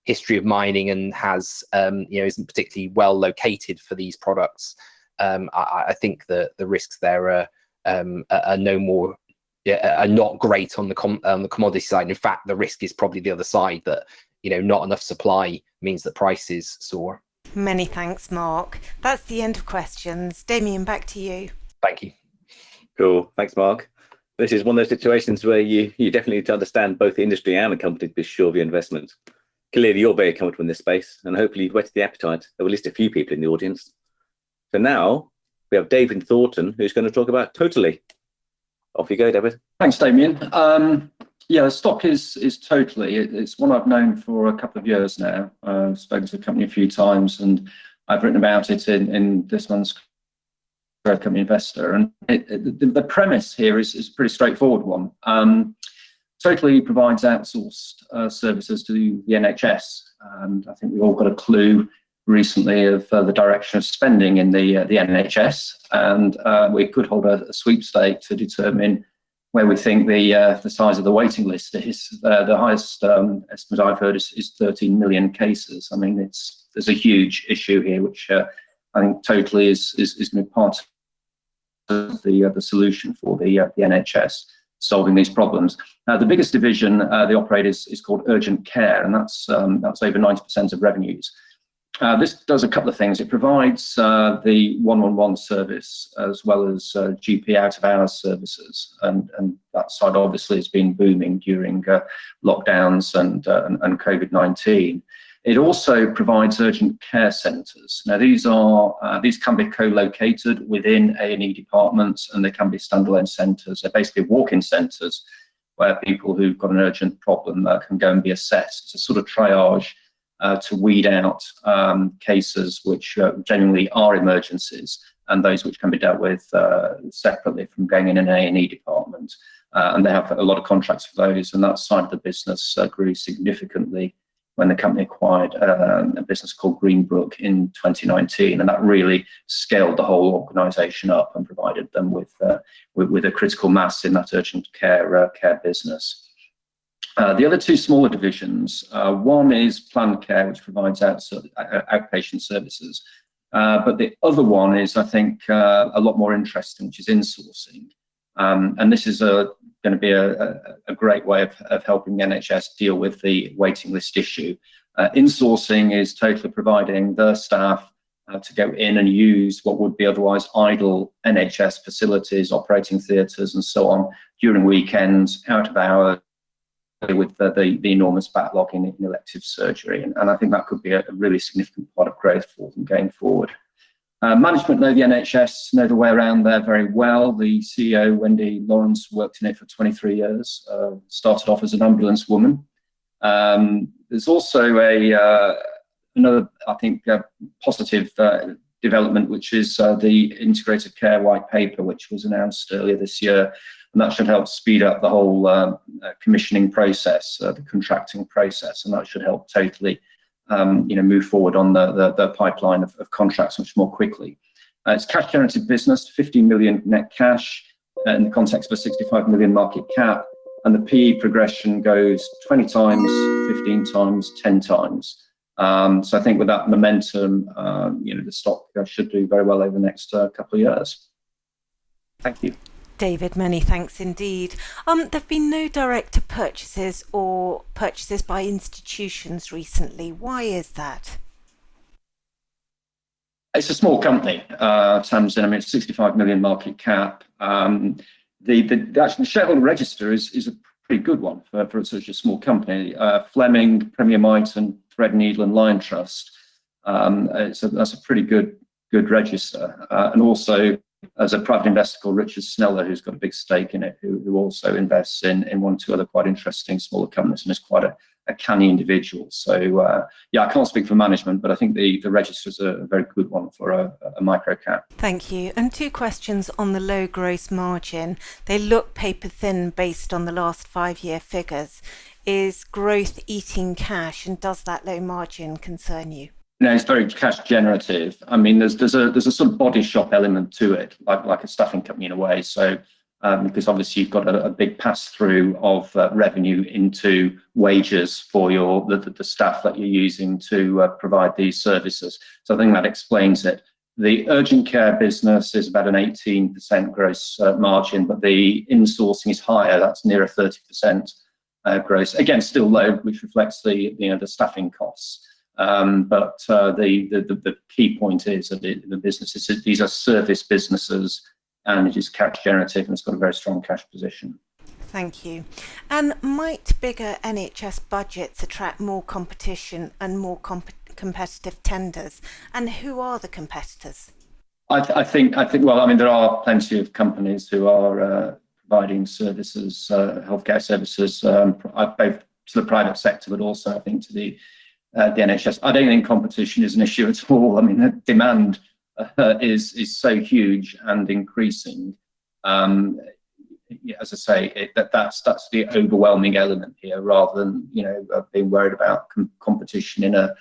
history of mining and has isn't particularly well located for these products. I think the risks there are not great on the commodity side. In fact, the risk is probably the other side, that not enough supply means that prices soar. Many thanks, Mark. That's the end of questions. Damian, back to you. Thank you. Cool. Thanks, Mark. This is one of those situations where you definitely need to understand both the industry and the company to be sure of your investment. Clearly, you're very comfortable in this space, and hopefully you've whetted the appetite of at least a few people in the audience. So now we have David Thornton, who's going to talk about Totally. Off you go, David. Thanks, Damian. The stock is Totally. It's one I've known for a couple of years now. I've spoken to the company a few times, and I've written about it in this month's Growth Company Investor. And the premise here is a pretty straightforward one. Totally provides outsourced services to the NHS, and I think we've all got a clue recently of the direction of spending in the NHS, and we could hold a sweepstake to determine where we think the size of the waiting list is. The highest estimate I've heard is 13 million cases. I mean, there's a huge issue here, which I think Totally is going to be part of the solution for the NHS solving these problems. The biggest division they operate is called Urgent Care, and that's over 90% of revenues. This does a couple of things. It provides the 111 service as well as GP out-of-hours services, and that side obviously has been booming during lockdowns and COVID-19. It also provides urgent care centres. Now these can be co-located within A&E departments, and they can be standalone centres. They're basically walk-in centres where people who've got an urgent problem can go and be assessed. It's a sort of triage to weed out cases which genuinely are emergencies, and those which can be dealt with separately from going in an A&E department. And they have a lot of contracts for those, and that side of the business grew significantly when the company acquired a business called Greenbrook in 2019, and that really scaled the whole organisation up and provided them with a critical mass in that urgent care business. The other two smaller divisions, one is planned care, which provides outpatient services, but the other one is, I think, a lot more interesting, which is insourcing. And this is going to be a great way of helping the NHS deal with the waiting list issue. Insourcing is totally providing their staff to go in and use what would be otherwise idle NHS facilities, operating theatres and so on during weekends, out of hours, with the enormous backlog in elective surgery. And I think that could be a really significant part of growth for them going forward. Management know the NHS, know the way around there very well. The CEO, Wendy Lawrence, worked in it for 23 years, started off as an ambulance woman. There's also another, I think, positive development, which is the Integrated Care White Paper, which was announced earlier this year. And that should help speed up the whole commissioning process, the contracting process, and that should help totally move forward on the pipeline of contracts much more quickly. It's cash generative business, 15 million net cash in the context of a 65 million market cap, and the PE progression goes 20 times, 15 times, 10 times. So I think with that momentum, the stock should do very well over the next couple of years. Thank you. David, many thanks indeed. There have been no direct purchases or purchases by institutions recently. Why is that? It's a small company, Tamzin. I mean, it's 65 million market cap. The shareholder register is a pretty good one for such a small company. Fleming, Premier Miton, Threadneedle and Lion Trust. That's a pretty good register. And also, as a private investor called Richard Sneller, who's got a big stake in it, who also invests in one or two other quite interesting smaller companies and is quite a canny individual. So, I can't speak for management, but I think the register is a very good one for a micro cap. Thank you. And two questions on the low gross margin. They look paper thin based on the last 5-year figures. Is growth eating cash, and does that low margin concern you? No, it's very cash generative. I mean, there's a sort of body shop element to it, like a staffing company in a way. So because obviously you've got a big pass through of revenue into wages for the staff that you're using to provide these services. So I think that explains it. The urgent care business is about an 18% gross margin, but the insourcing is higher. That's nearer 30% gross. Again, still low, which reflects the staffing costs. But the key point is that the businesses, these are service businesses, and it is cash generative, and it's got a very strong cash position. Thank you. And might bigger NHS budgets attract more competition and more competitive tenders? And who are the competitors? I think. Well, I mean, there are plenty of companies who are providing services, healthcare services, both to the private sector, but also I think to the NHS. I don't think competition is an issue at all. I mean, the demand is so huge and increasing. As I say, that's the overwhelming element here, rather than being worried about competition in a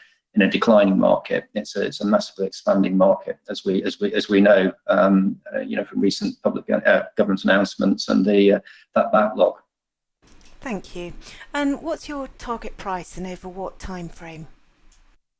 declining market. It's a massively expanding market, as we know, from recent public government announcements and that backlog. Thank you. And what's your target price and over what time frame?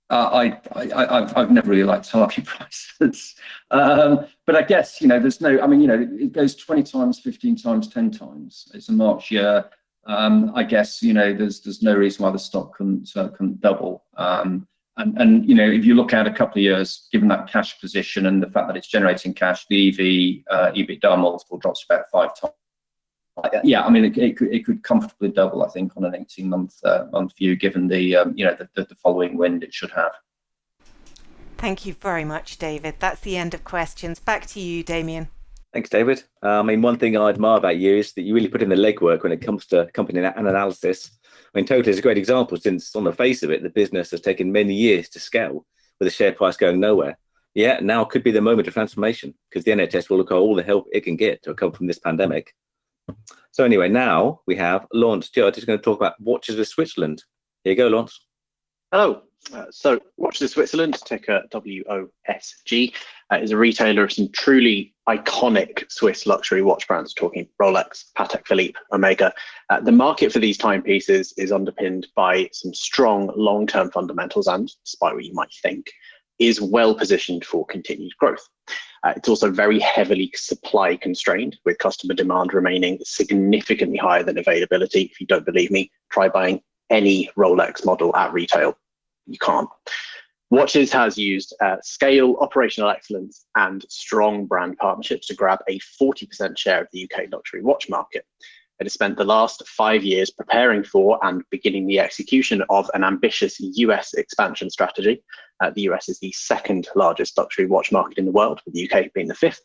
I've never really liked target prices, but I guess there's no. I mean, it goes 20 times, 15 times, 10 times. It's a March year. I guess there's no reason why the stock couldn't double. And if you look at a couple of years, given that cash position and the fact that it's generating cash, the EBITDA multiple drops about 5 times. Yeah, I mean, it could comfortably double, I think, on an 18-month view, given the following wind it should have. Thank you very much, David. That's the end of questions. Back to you, Damian. Thanks, David. I mean, one thing I admire about you is that you really put in the legwork when it comes to company analysis. I mean, Total is a great example, since on the face of it, the business has taken many years to scale with the share price going nowhere. Yeah, now could be the moment of transformation, because the NHS will look at all the help it can get to recover from this pandemic. So anyway, now we have Lawrence Judd, who's going to talk about Watches of Switzerland. Here you go, Lawrence. Hello. So Watches of Switzerland, ticker WOSG, is a retailer of some truly iconic Swiss luxury watch brands, talking Rolex, Patek Philippe, Omega. The market for these timepieces is underpinned by some strong long-term fundamentals and, despite what you might think, is well positioned for continued growth. It's also very heavily supply constrained, with customer demand remaining significantly higher than availability. If you don't believe me, try buying any Rolex model at retail. You can't. Watches has used scale, operational excellence, and strong brand partnerships to grab a 40% share of the UK luxury watch market. It has spent the last 5 years preparing for and beginning the execution of an ambitious US expansion strategy. The US is the second largest luxury watch market in the world, with the UK being the fifth,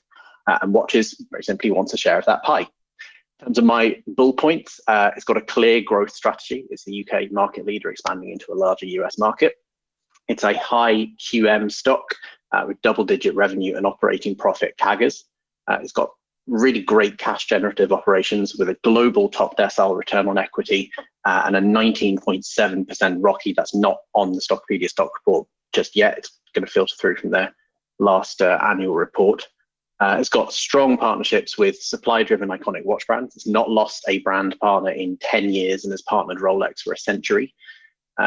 and Watches very simply wants a share of that pie. In terms of my bull points, it's got a clear growth strategy. It's the UK market leader expanding into a larger US market. It's a high QM stock with double-digit revenue and operating profit CAGRs. It's got really great cash generative operations with a global top decile return on equity and a 19.7% ROCE that's not on the Stockopedia stock report just yet. It's going to filter through from their last annual report. It's got strong partnerships with supply-driven iconic watch brands. It's not lost a brand partner in 10 years and has partnered Rolex for a century.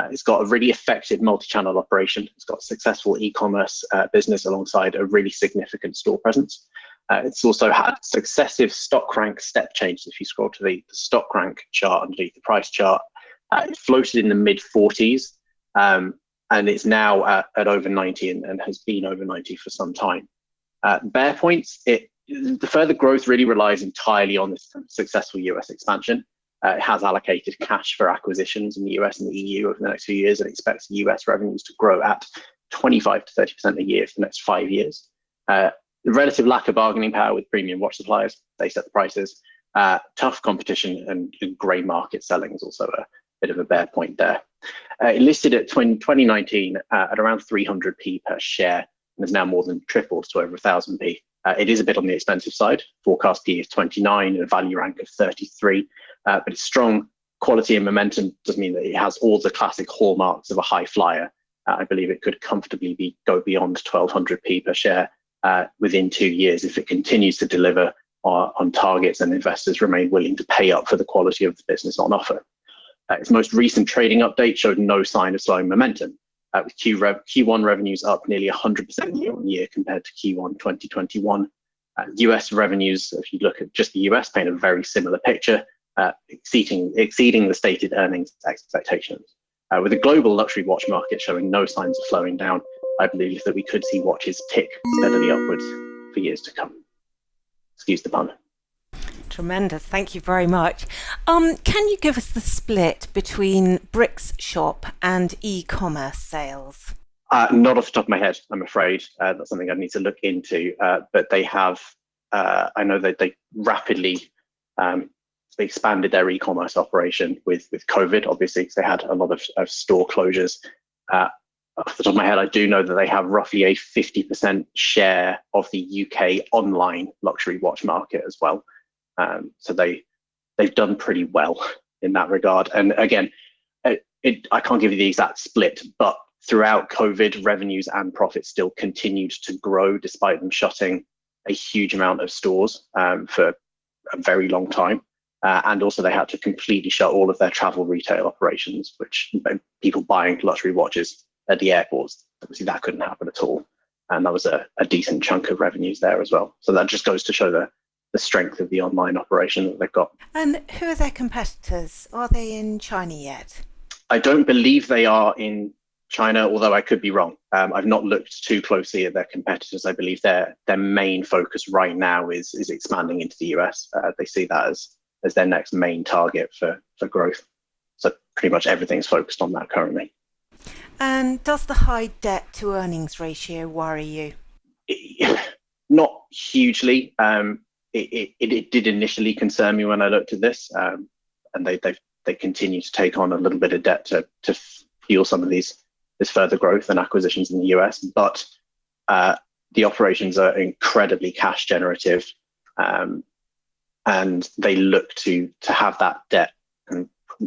It's got a really effective multi-channel operation. It's got a successful e-commerce business alongside a really significant store presence. It's also had successive stock rank step changes. If you scroll to the stock rank chart underneath the price chart, it floated in the mid 40s and it's now at over 90 and has been over 90 for some time. Bear points, the further growth really relies entirely on this successful US expansion. It has allocated cash for acquisitions in the US and the EU over the next few years and expects US revenues to grow at 25 to 30% a year for the next 5 years. The relative lack of bargaining power with premium watch suppliers, they set the prices. Tough competition and grey market selling is also a bit of a bear point there. It listed at 2019 at around 300p per share and has now more than tripled to over 1000p. It is a bit on the expensive side. Forecast P is 29 and a value rank of 33. But its strong quality and momentum does mean that it has all the classic hallmarks of a high flyer. I believe it could comfortably go beyond 1200p per share within 2 years if it continues to deliver on targets and investors remain willing to pay up for the quality of the business on offer. Its most recent trading update showed no sign of slowing momentum, with Q1 revenues up nearly 100% year on year compared to Q1 2021. US revenues, if you look at just the US, paint a very similar picture. Exceeding the stated earnings expectations. With the global luxury watch market showing no signs of slowing down, I believe that we could see watches tick steadily upwards for years to come. Excuse the pun. Tremendous, thank you very much. Can you give us the split between bricks shop and e-commerce sales? Not off the top of my head, I'm afraid. That's something I need to look into. But they have, I know that they rapidly they expanded their e-commerce operation with COVID, obviously, because they had a lot of store closures. Off the top of my head, I do know that they have roughly a 50% share of the UK online luxury watch market as well. So they've done pretty well in that regard. And again, I can't give you the exact split, but throughout COVID, revenues and profits still continued to grow despite them shutting a huge amount of stores for a very long time. And also they had to completely shut all of their travel retail operations, which people buying luxury watches at the airports, obviously that couldn't happen at all. And that was a decent chunk of revenues there as well. So that just goes to show the strength of the online operation that they've got. And who are their competitors? Are they in China yet? I don't believe they are in China, although I could be wrong. I've not looked too closely at their competitors. I believe their main focus right now is expanding into the US. They see that as their next main target for growth. So pretty much everything's focused on that currently. And does the high debt to earnings ratio worry you? Not hugely. It did initially concern me when I looked at this, and they continue to take on a little bit of debt to fuel some of this further growth and acquisitions in the US. But the operations are incredibly cash generative, and they look to have that debt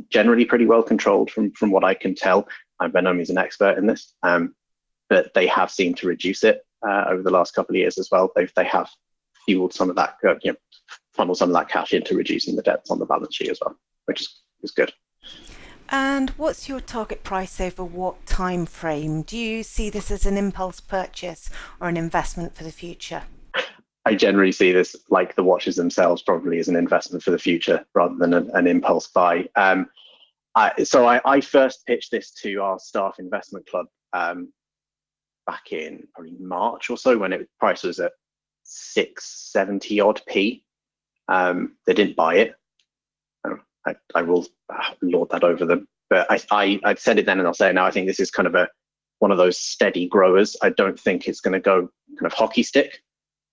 generally pretty well controlled from what I can tell. I'm by no means an expert in this, but they have seemed to reduce it over the last couple of years as well. They have fueled some of that, funneled some of that cash into reducing the debts on the balance sheet as well, which is good. And what's your target price over what time frame? Do you see this as an impulse purchase or an investment for the future? I generally see this, like the watches themselves, probably as an investment for the future rather than an impulse buy. So I first pitched this to our staff investment club back in probably March or so when price was at 670 odd p. They didn't buy it. I will lord that over them. But I've said it then and I'll say it now. I think this is kind of one of those steady growers. I don't think it's going to go kind of hockey stick.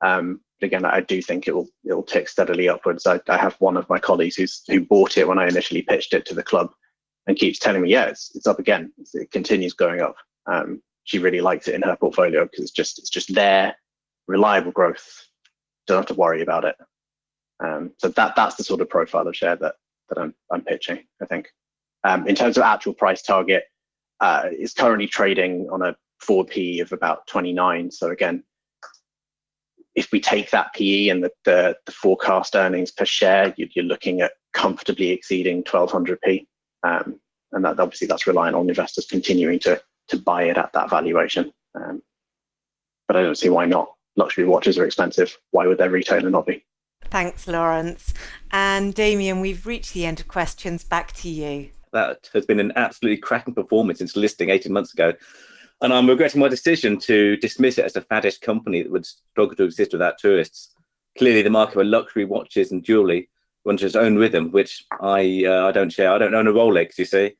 But again, I do think it'll tick steadily upwards. I have one of my colleagues who bought it when I initially pitched it to the club and keeps telling me, yeah, it's up again. It continues going up. She really likes it in her portfolio because it's just there, reliable growth. Don't have to worry about it. So that's the sort of profile of share that I'm pitching, I think. In terms of actual price target, it's currently trading on a forward PE of about 29. So again, if we take that PE and the forecast earnings per share, you're looking at comfortably exceeding 1200p. And obviously that's reliant on investors continuing to buy it at that valuation. But I don't see why not. Luxury watches are expensive. Why would their retailer not be? Thanks, Lawrence. And Damian, we've reached the end of questions. Back to you. That has been an absolutely cracking performance since listing 18 months ago. And I'm regretting my decision to dismiss it as a faddish company that would struggle to exist without tourists. Clearly, the market for luxury watches and jewellery runs its own rhythm, which I don't share. I don't own a Rolex, you see,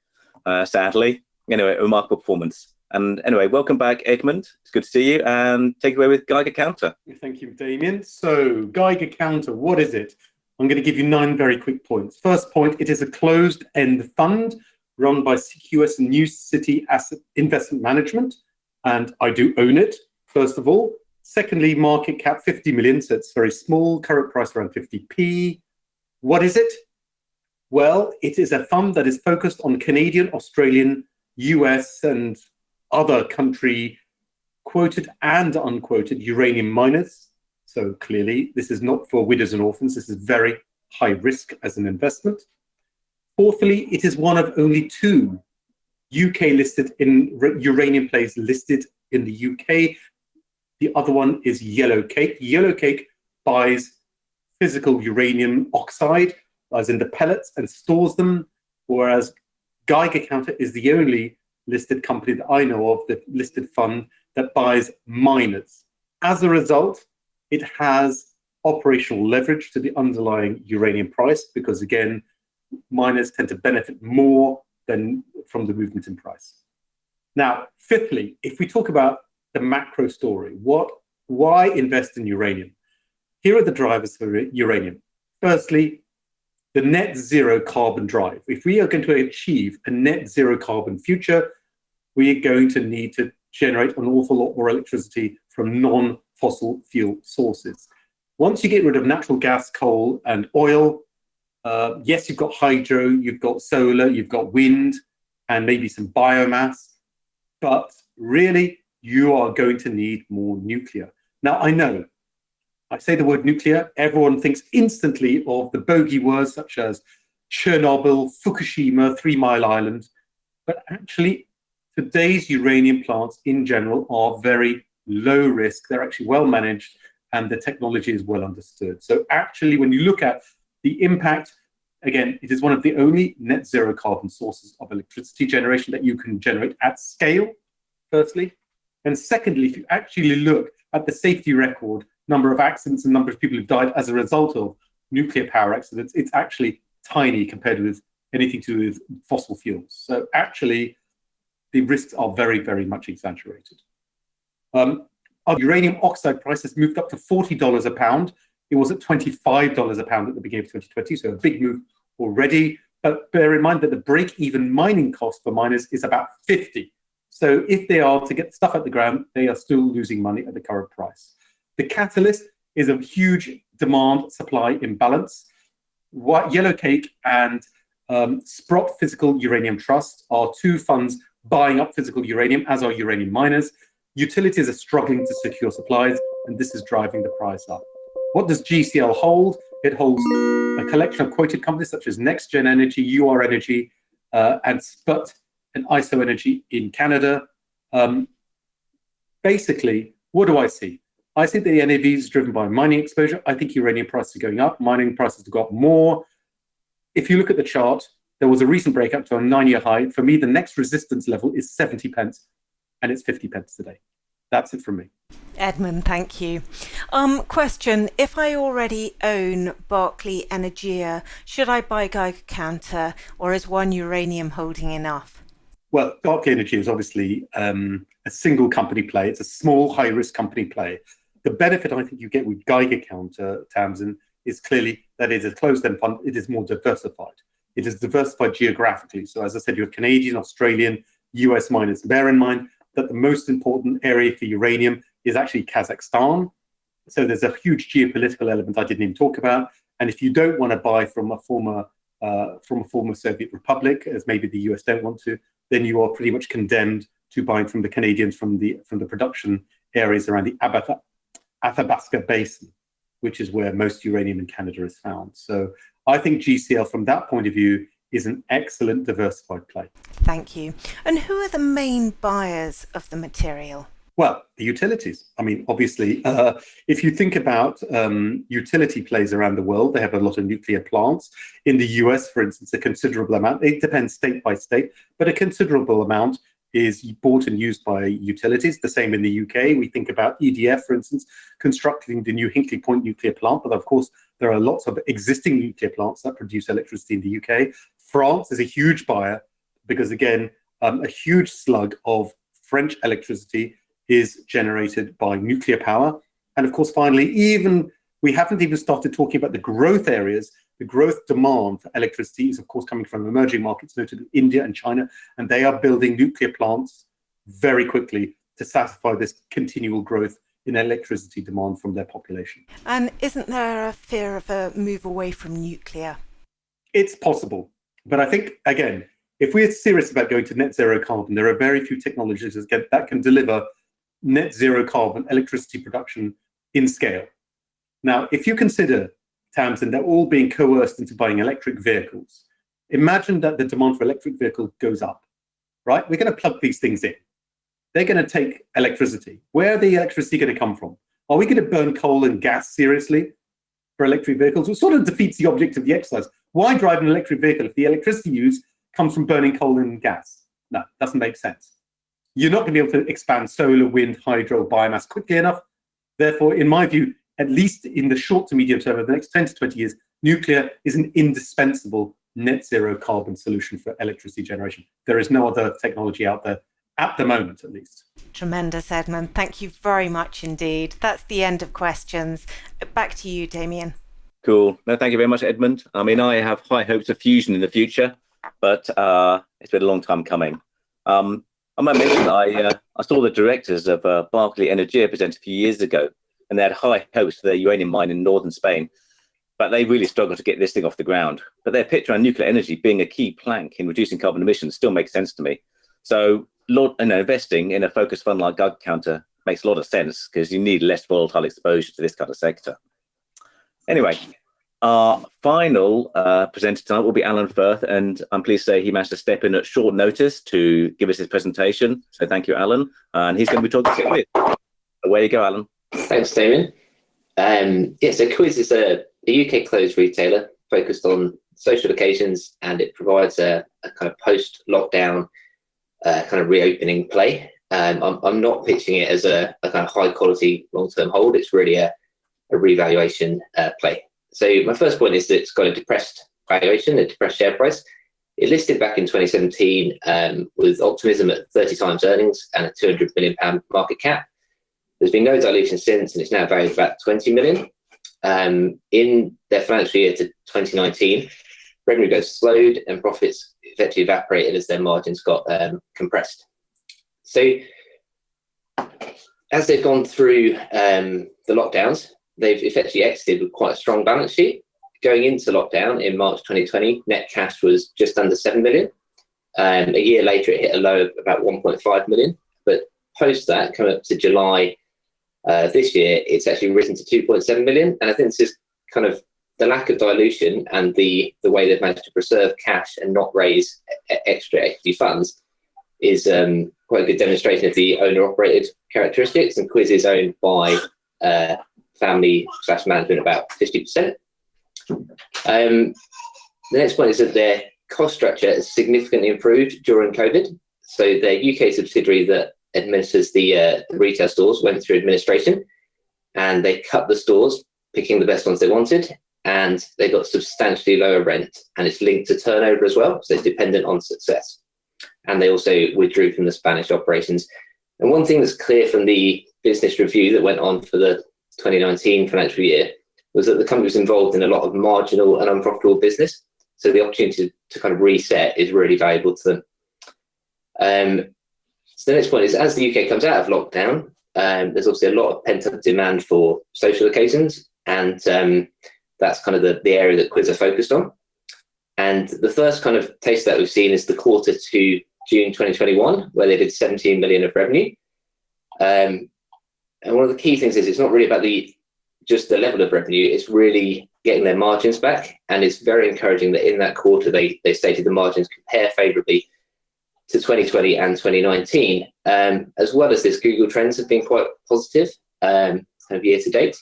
sadly. Anyway, a remarkable performance. And anyway, welcome back, Edmund. It's good to see you. And take it away with Geiger Counter. Thank you, Damian. So, Geiger Counter, what is it? I'm going to give you 9 very quick points. First point, it is a closed-end fund run by CQS and New City Asset Investment Management, and I do own it, first of all. Secondly, market cap 50 million, so it's very small, current price around 50p. What is it? Well, it is a fund that is focused on Canadian, Australian, US, and other country quoted and unquoted uranium miners. So clearly, this is not for widows and orphans. This is very high risk as an investment. Fourthly, it is one of only 2 UK-listed uranium plays listed in the UK. The other one is Yellow Cake. Yellow Cake buys physical uranium oxide, as in the pellets, and stores them, whereas Geiger Counter is the only listed company that I know of, the listed fund, that buys miners. As a result, it has operational leverage to the underlying uranium price because, again, miners tend to benefit more than from the movement in price. Now, fifthly, if we talk about the macro story, why invest in uranium? Here are the drivers for uranium. Firstly, the net zero carbon drive. If we are going to achieve a net zero carbon future, we are going to need to generate an awful lot more electricity from non-fossil fuel sources. Once you get rid of natural gas, coal, and oil, yes, you've got hydro, you've got solar, you've got wind, and maybe some biomass, but really, you are going to need more nuclear. Now, I know, I say the word nuclear, everyone thinks instantly of the bogey words such as Chernobyl, Fukushima, 3 Mile Island, but actually, today's uranium plants in general are very low risk. They're actually well managed, and the technology is well understood. So actually, when you look at the impact, again, it is one of the only net zero carbon sources of electricity generation that you can generate at scale, firstly. And secondly, if you actually look at the safety record, number of accidents and number of people who've died as a result of nuclear power accidents, it's actually tiny compared with anything to do with fossil fuels. So actually, the risks are very, very much exaggerated. Our uranium oxide price has moved up to $40 a pound. It was at $25 a pound at the beginning of 2020, so a big move already. But bear in mind that the break-even mining cost for miners is about 50. So if they are to get stuff at the ground, they are still losing money at the current price. The catalyst is a huge demand-supply imbalance. Yellow Cake and Sprott Physical Uranium Trust are 2 funds buying up physical uranium, as are uranium miners. Utilities are struggling to secure supplies, and this is driving the price up. What does GCL hold? It holds a collection of quoted companies such as NextGen Energy, UR Energy, and SPUT and ISO Energy in Canada. Basically, what do I see? I see the NAV is driven by mining exposure. I think uranium prices are going up. Mining prices have got more. If you look at the chart, there was a recent breakup to a 9-year high. For me, the next resistance level is 70 pence, and it's 50 pence today. That's it from me. Edmund, thank you. Question, if I already own Berkeley Energia, should I buy Geiger Counter, or is one uranium holding enough? Well, Berkeley Energia is obviously a single company play. It's a small, high-risk company play. The benefit I think you get with Geiger Counter, Tamzin, is clearly that it is a closed-end fund. It is more diversified. It is diversified geographically. So as I said, you have Canadian, Australian, US miners. Bear in mind that the most important area for uranium is actually Kazakhstan. So there's a huge geopolitical element I didn't even talk about. And if you don't want to buy from a former Soviet republic, as maybe the US don't want to, then you are pretty much condemned to buying from the Canadians from the production areas around the Athabasca Basin, which is where most uranium in Canada is found. So I think GCL from that point of view is an excellent diversified play. Thank you. And who are the main buyers of the material? Well, the utilities. I mean, obviously, if you think about utility plays around the world, they have a lot of nuclear plants. In the US, for instance, a considerable amount, it depends state by state, but a considerable amount is bought and used by utilities. The same in the UK. We think about EDF, for instance, constructing the new Hinkley Point nuclear plant. But of course, there are lots of existing nuclear plants that produce electricity in the UK. France is a huge buyer because, again, a huge slug of French electricity is generated by nuclear power. And of course, finally, we haven't even started talking about the growth areas. The growth demand for electricity is, of course, coming from emerging markets, notably India and China, and they are building nuclear plants very quickly to satisfy this continual growth in electricity demand from their population. And isn't there a fear of a move away from nuclear? It's possible. But I think, again, if we're serious about going to net zero carbon, there are very few technologies that can deliver net zero carbon electricity production in scale. Now, if you consider, Tamzin, they're all being coerced into buying electric vehicles. Imagine that the demand for electric vehicles goes up, right? We're going to plug these things in. They're going to take electricity. Where are the electricity going to come from? Are we going to burn coal and gas seriously for electric vehicles? It sort of defeats the object of the exercise. Why drive an electric vehicle if the electricity used comes from burning coal and gas? No, doesn't make sense. You're not going to be able to expand solar, wind, hydro, biomass quickly enough. Therefore, in my view, at least in the short to medium term, over the next 10 to 20 years, nuclear is an indispensable net zero carbon solution for electricity generation. There is no other technology out there at the moment, at least. Tremendous, Edmund. Thank you very much indeed. That's the end of questions. Back to you, Damian. Cool. No, thank you very much, Edmund. I mean, I have high hopes of fusion in the future, but it's been a long time coming. I might mention I saw the directors of Berkeley Energia present a few years ago, and they had high hopes for their uranium mine in northern Spain, but they really struggled to get this thing off the ground. But their pitch around nuclear energy being a key plank in reducing carbon emissions still makes sense to me. So investing in a focused fund like Geiger Counter makes a lot of sense because you need less volatile exposure to this kind of sector. Anyway, our final presenter tonight will be Alan Firth, and I'm pleased to say he managed to step in at short notice to give us his presentation. So thank you, Alan. And he's going to be talking with. Away you go, Alan. Thanks, Damien. So Quiz is a UK clothes retailer focused on social occasions, and it provides a kind of post-lockdown kind of reopening play. I'm not pitching it as a kind of high-quality long-term hold. It's really a revaluation play. So my first point is that it's got a depressed valuation, a depressed share price. It listed back in 2017 with optimism at 30 times earnings and a £200 million market cap. There's been no dilution since, and it's now valued about 20 million. In their financial year to 2019, revenue growth slowed and profits effectively evaporated as their margins got compressed. So as they've gone through the lockdowns, they've effectively exited with quite a strong balance sheet. Going into lockdown in March 2020, net cash was just under 7 million. A year later, it hit a low of about 1.5 million. But post that, coming up to July this year, it's actually risen to 2.7 million. And I think this is kind of the lack of dilution and the way they've managed to preserve cash and not raise extra equity funds is quite a good demonstration of the owner-operated characteristics. And Quiz is owned by family/management about 50%. The next point is that their cost structure has significantly improved during COVID. So their UK subsidiary that administers the retail stores, went through administration, and they cut the stores, picking the best ones they wanted, and they got substantially lower rent, and it's linked to turnover as well, so it's dependent on success. And they also withdrew from the Spanish operations. And one thing that's clear from the business review that went on for the 2019 financial year was that the company was involved in a lot of marginal and unprofitable business. So the opportunity to kind of reset is really valuable to them. So the next point is, as the UK comes out of lockdown, there's obviously a lot of pent-up demand for social occasions, and that's kind of the area that Quiz are focused on. And the first kind of taste that we've seen is the quarter to June 2021, where they did 17 million of revenue. And one of the key things is it's not really about just the level of revenue, it's really getting their margins back. And it's very encouraging that in that quarter, they stated the margins compare favorably to 2020 and 2019, as well as this Google Trends have been quite positive kind of year to date.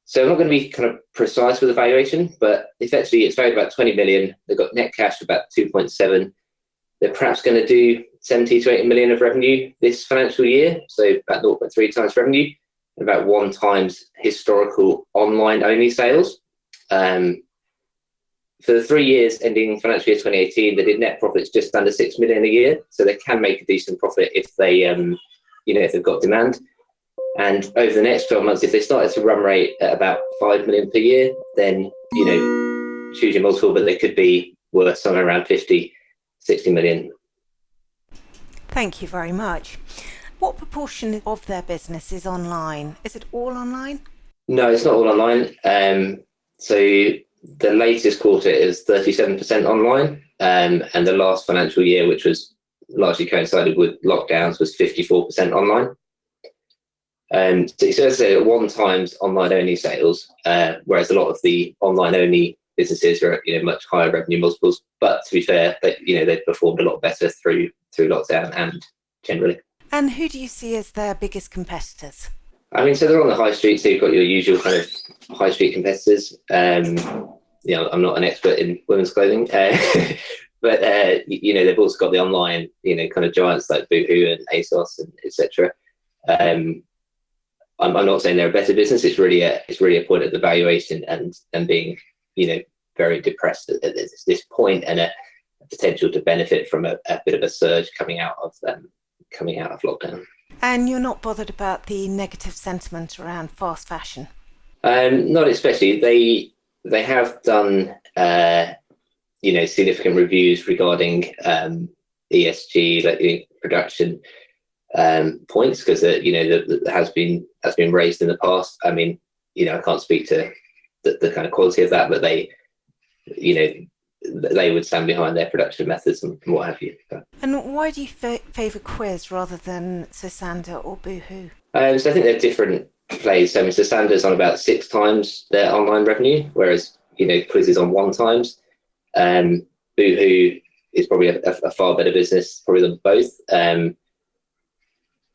So I'm not going to be kind of precise with the valuation, but effectively it's valued about 20 million. They've got net cash about 2.7. They're perhaps going to do 70 to 80 million of revenue this financial year, so about 0.3 times revenue, and about 1 times historical online only sales. For the 3 years ending financial year 2018, they did net profits just under 6 million a year, so they can make a decent profit if they, if they've got demand. And over the next 12 months, if they started to run rate at about 5 million per year, then, choose your multiple, but they could be worth somewhere around 50, 60 million. Thank you very much. What proportion of their business is online? Is it all online? No, it's not all online. So the latest quarter is 37% online, and the last financial year, which was largely coincided with lockdowns, was 54% online. So it's a 1 times online only sales, whereas a lot of the online only businesses are much higher revenue multiples. But to be fair, they've performed a lot better through lockdown and generally. And who do you see as their biggest competitors? I mean, so they're on the high street, so you've got your usual kind of high street competitors. I'm not an expert in women's clothing, but they've also got the online, kind of giants like Boohoo and ASOS and etc. I'm not saying they're a better business. It's really a point of the valuation and being very depressed at this point, and a potential to benefit from a bit of a surge coming out of lockdown. And you're not bothered about the negative sentiment around fast fashion? Not especially. They have done significant reviews regarding ESG, like production points, because that has been raised in the past. I mean, I can't speak to the kind of quality of that, but they would stand behind their production methods and what have you. And why do you favour Quiz rather than Sosandar or Boohoo? So I think they're different plays. I mean, Sosandar's on about 6 times their online revenue, whereas Quiz is on 1 times. Boohoo is probably a far better business, probably than both. But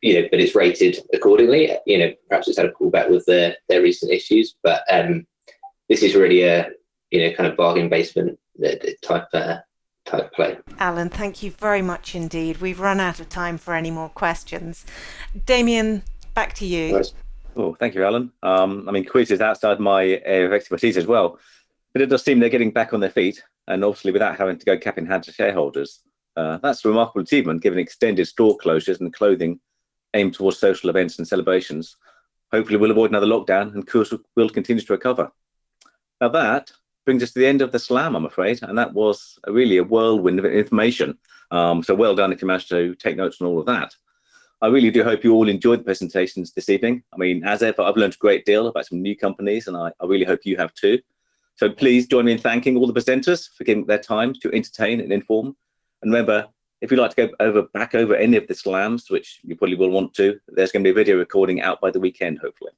it's rated accordingly. Perhaps it's had a pullback with their recent issues, but this is really a kind of bargain basement type play. Alan, thank you very much indeed. We've run out of time for any more questions. Damian, back to you. Nice. Oh, thank you, Alan. I mean, Quiz is outside my area of expertise as well, but it does seem they're getting back on their feet, and obviously without having to go cap in hand to shareholders. That's a remarkable achievement, given extended store closures and clothing aimed towards social events and celebrations. Hopefully we'll avoid another lockdown and Quiz will continue to recover. Now that brings us to the end of the slam, I'm afraid, and that was really a whirlwind of information. So well done if you managed to take notes on all of that. I really do hope you all enjoyed the presentations this evening. I mean, as ever, I've learned a great deal about some new companies, and I really hope you have too. So please join me in thanking all the presenters for giving their time to entertain and inform. And remember, if you'd like to go back over any of the slams, which you probably will want to, there's going to be a video recording out by the weekend, hopefully.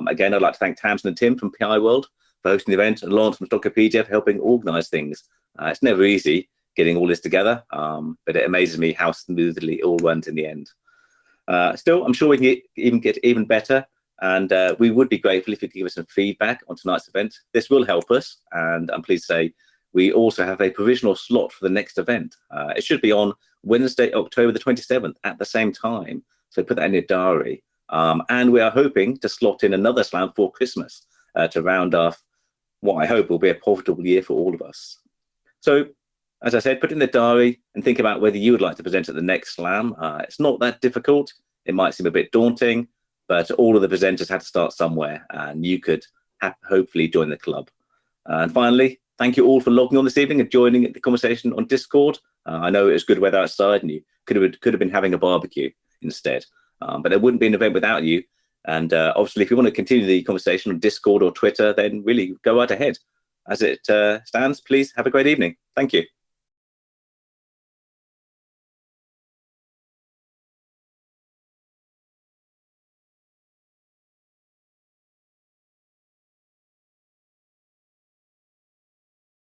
Again, I'd like to thank Tamzin and Tim from PIWORLD for hosting the event, and Lawrence from Stockopedia for helping organise things. It's never easy getting all this together, but it amazes me how smoothly it all went in the end. Still, I'm sure we can get even better, and we would be grateful if you could give us some feedback on tonight's event. This will help us, and I'm pleased to say we also have a provisional slot for the next event. It should be on Wednesday, October the 27th at the same time. So put that in your diary. And we are hoping to slot in another slam for Christmas to round off what I hope will be a profitable year for all of us. So, as I said, put in the diary and think about whether you would like to present at the next slam. It's not that difficult. It might seem a bit daunting, but all of the presenters had to start somewhere, and you could hopefully join the club. And finally, thank you all for logging on this evening and joining the conversation on Discord. I know it was good weather outside, and you could have been having a barbecue instead, but there wouldn't be an event without you. And obviously, if you want to continue the conversation on Discord or Twitter, then really go right ahead. As it stands, please have a great evening. Thank you.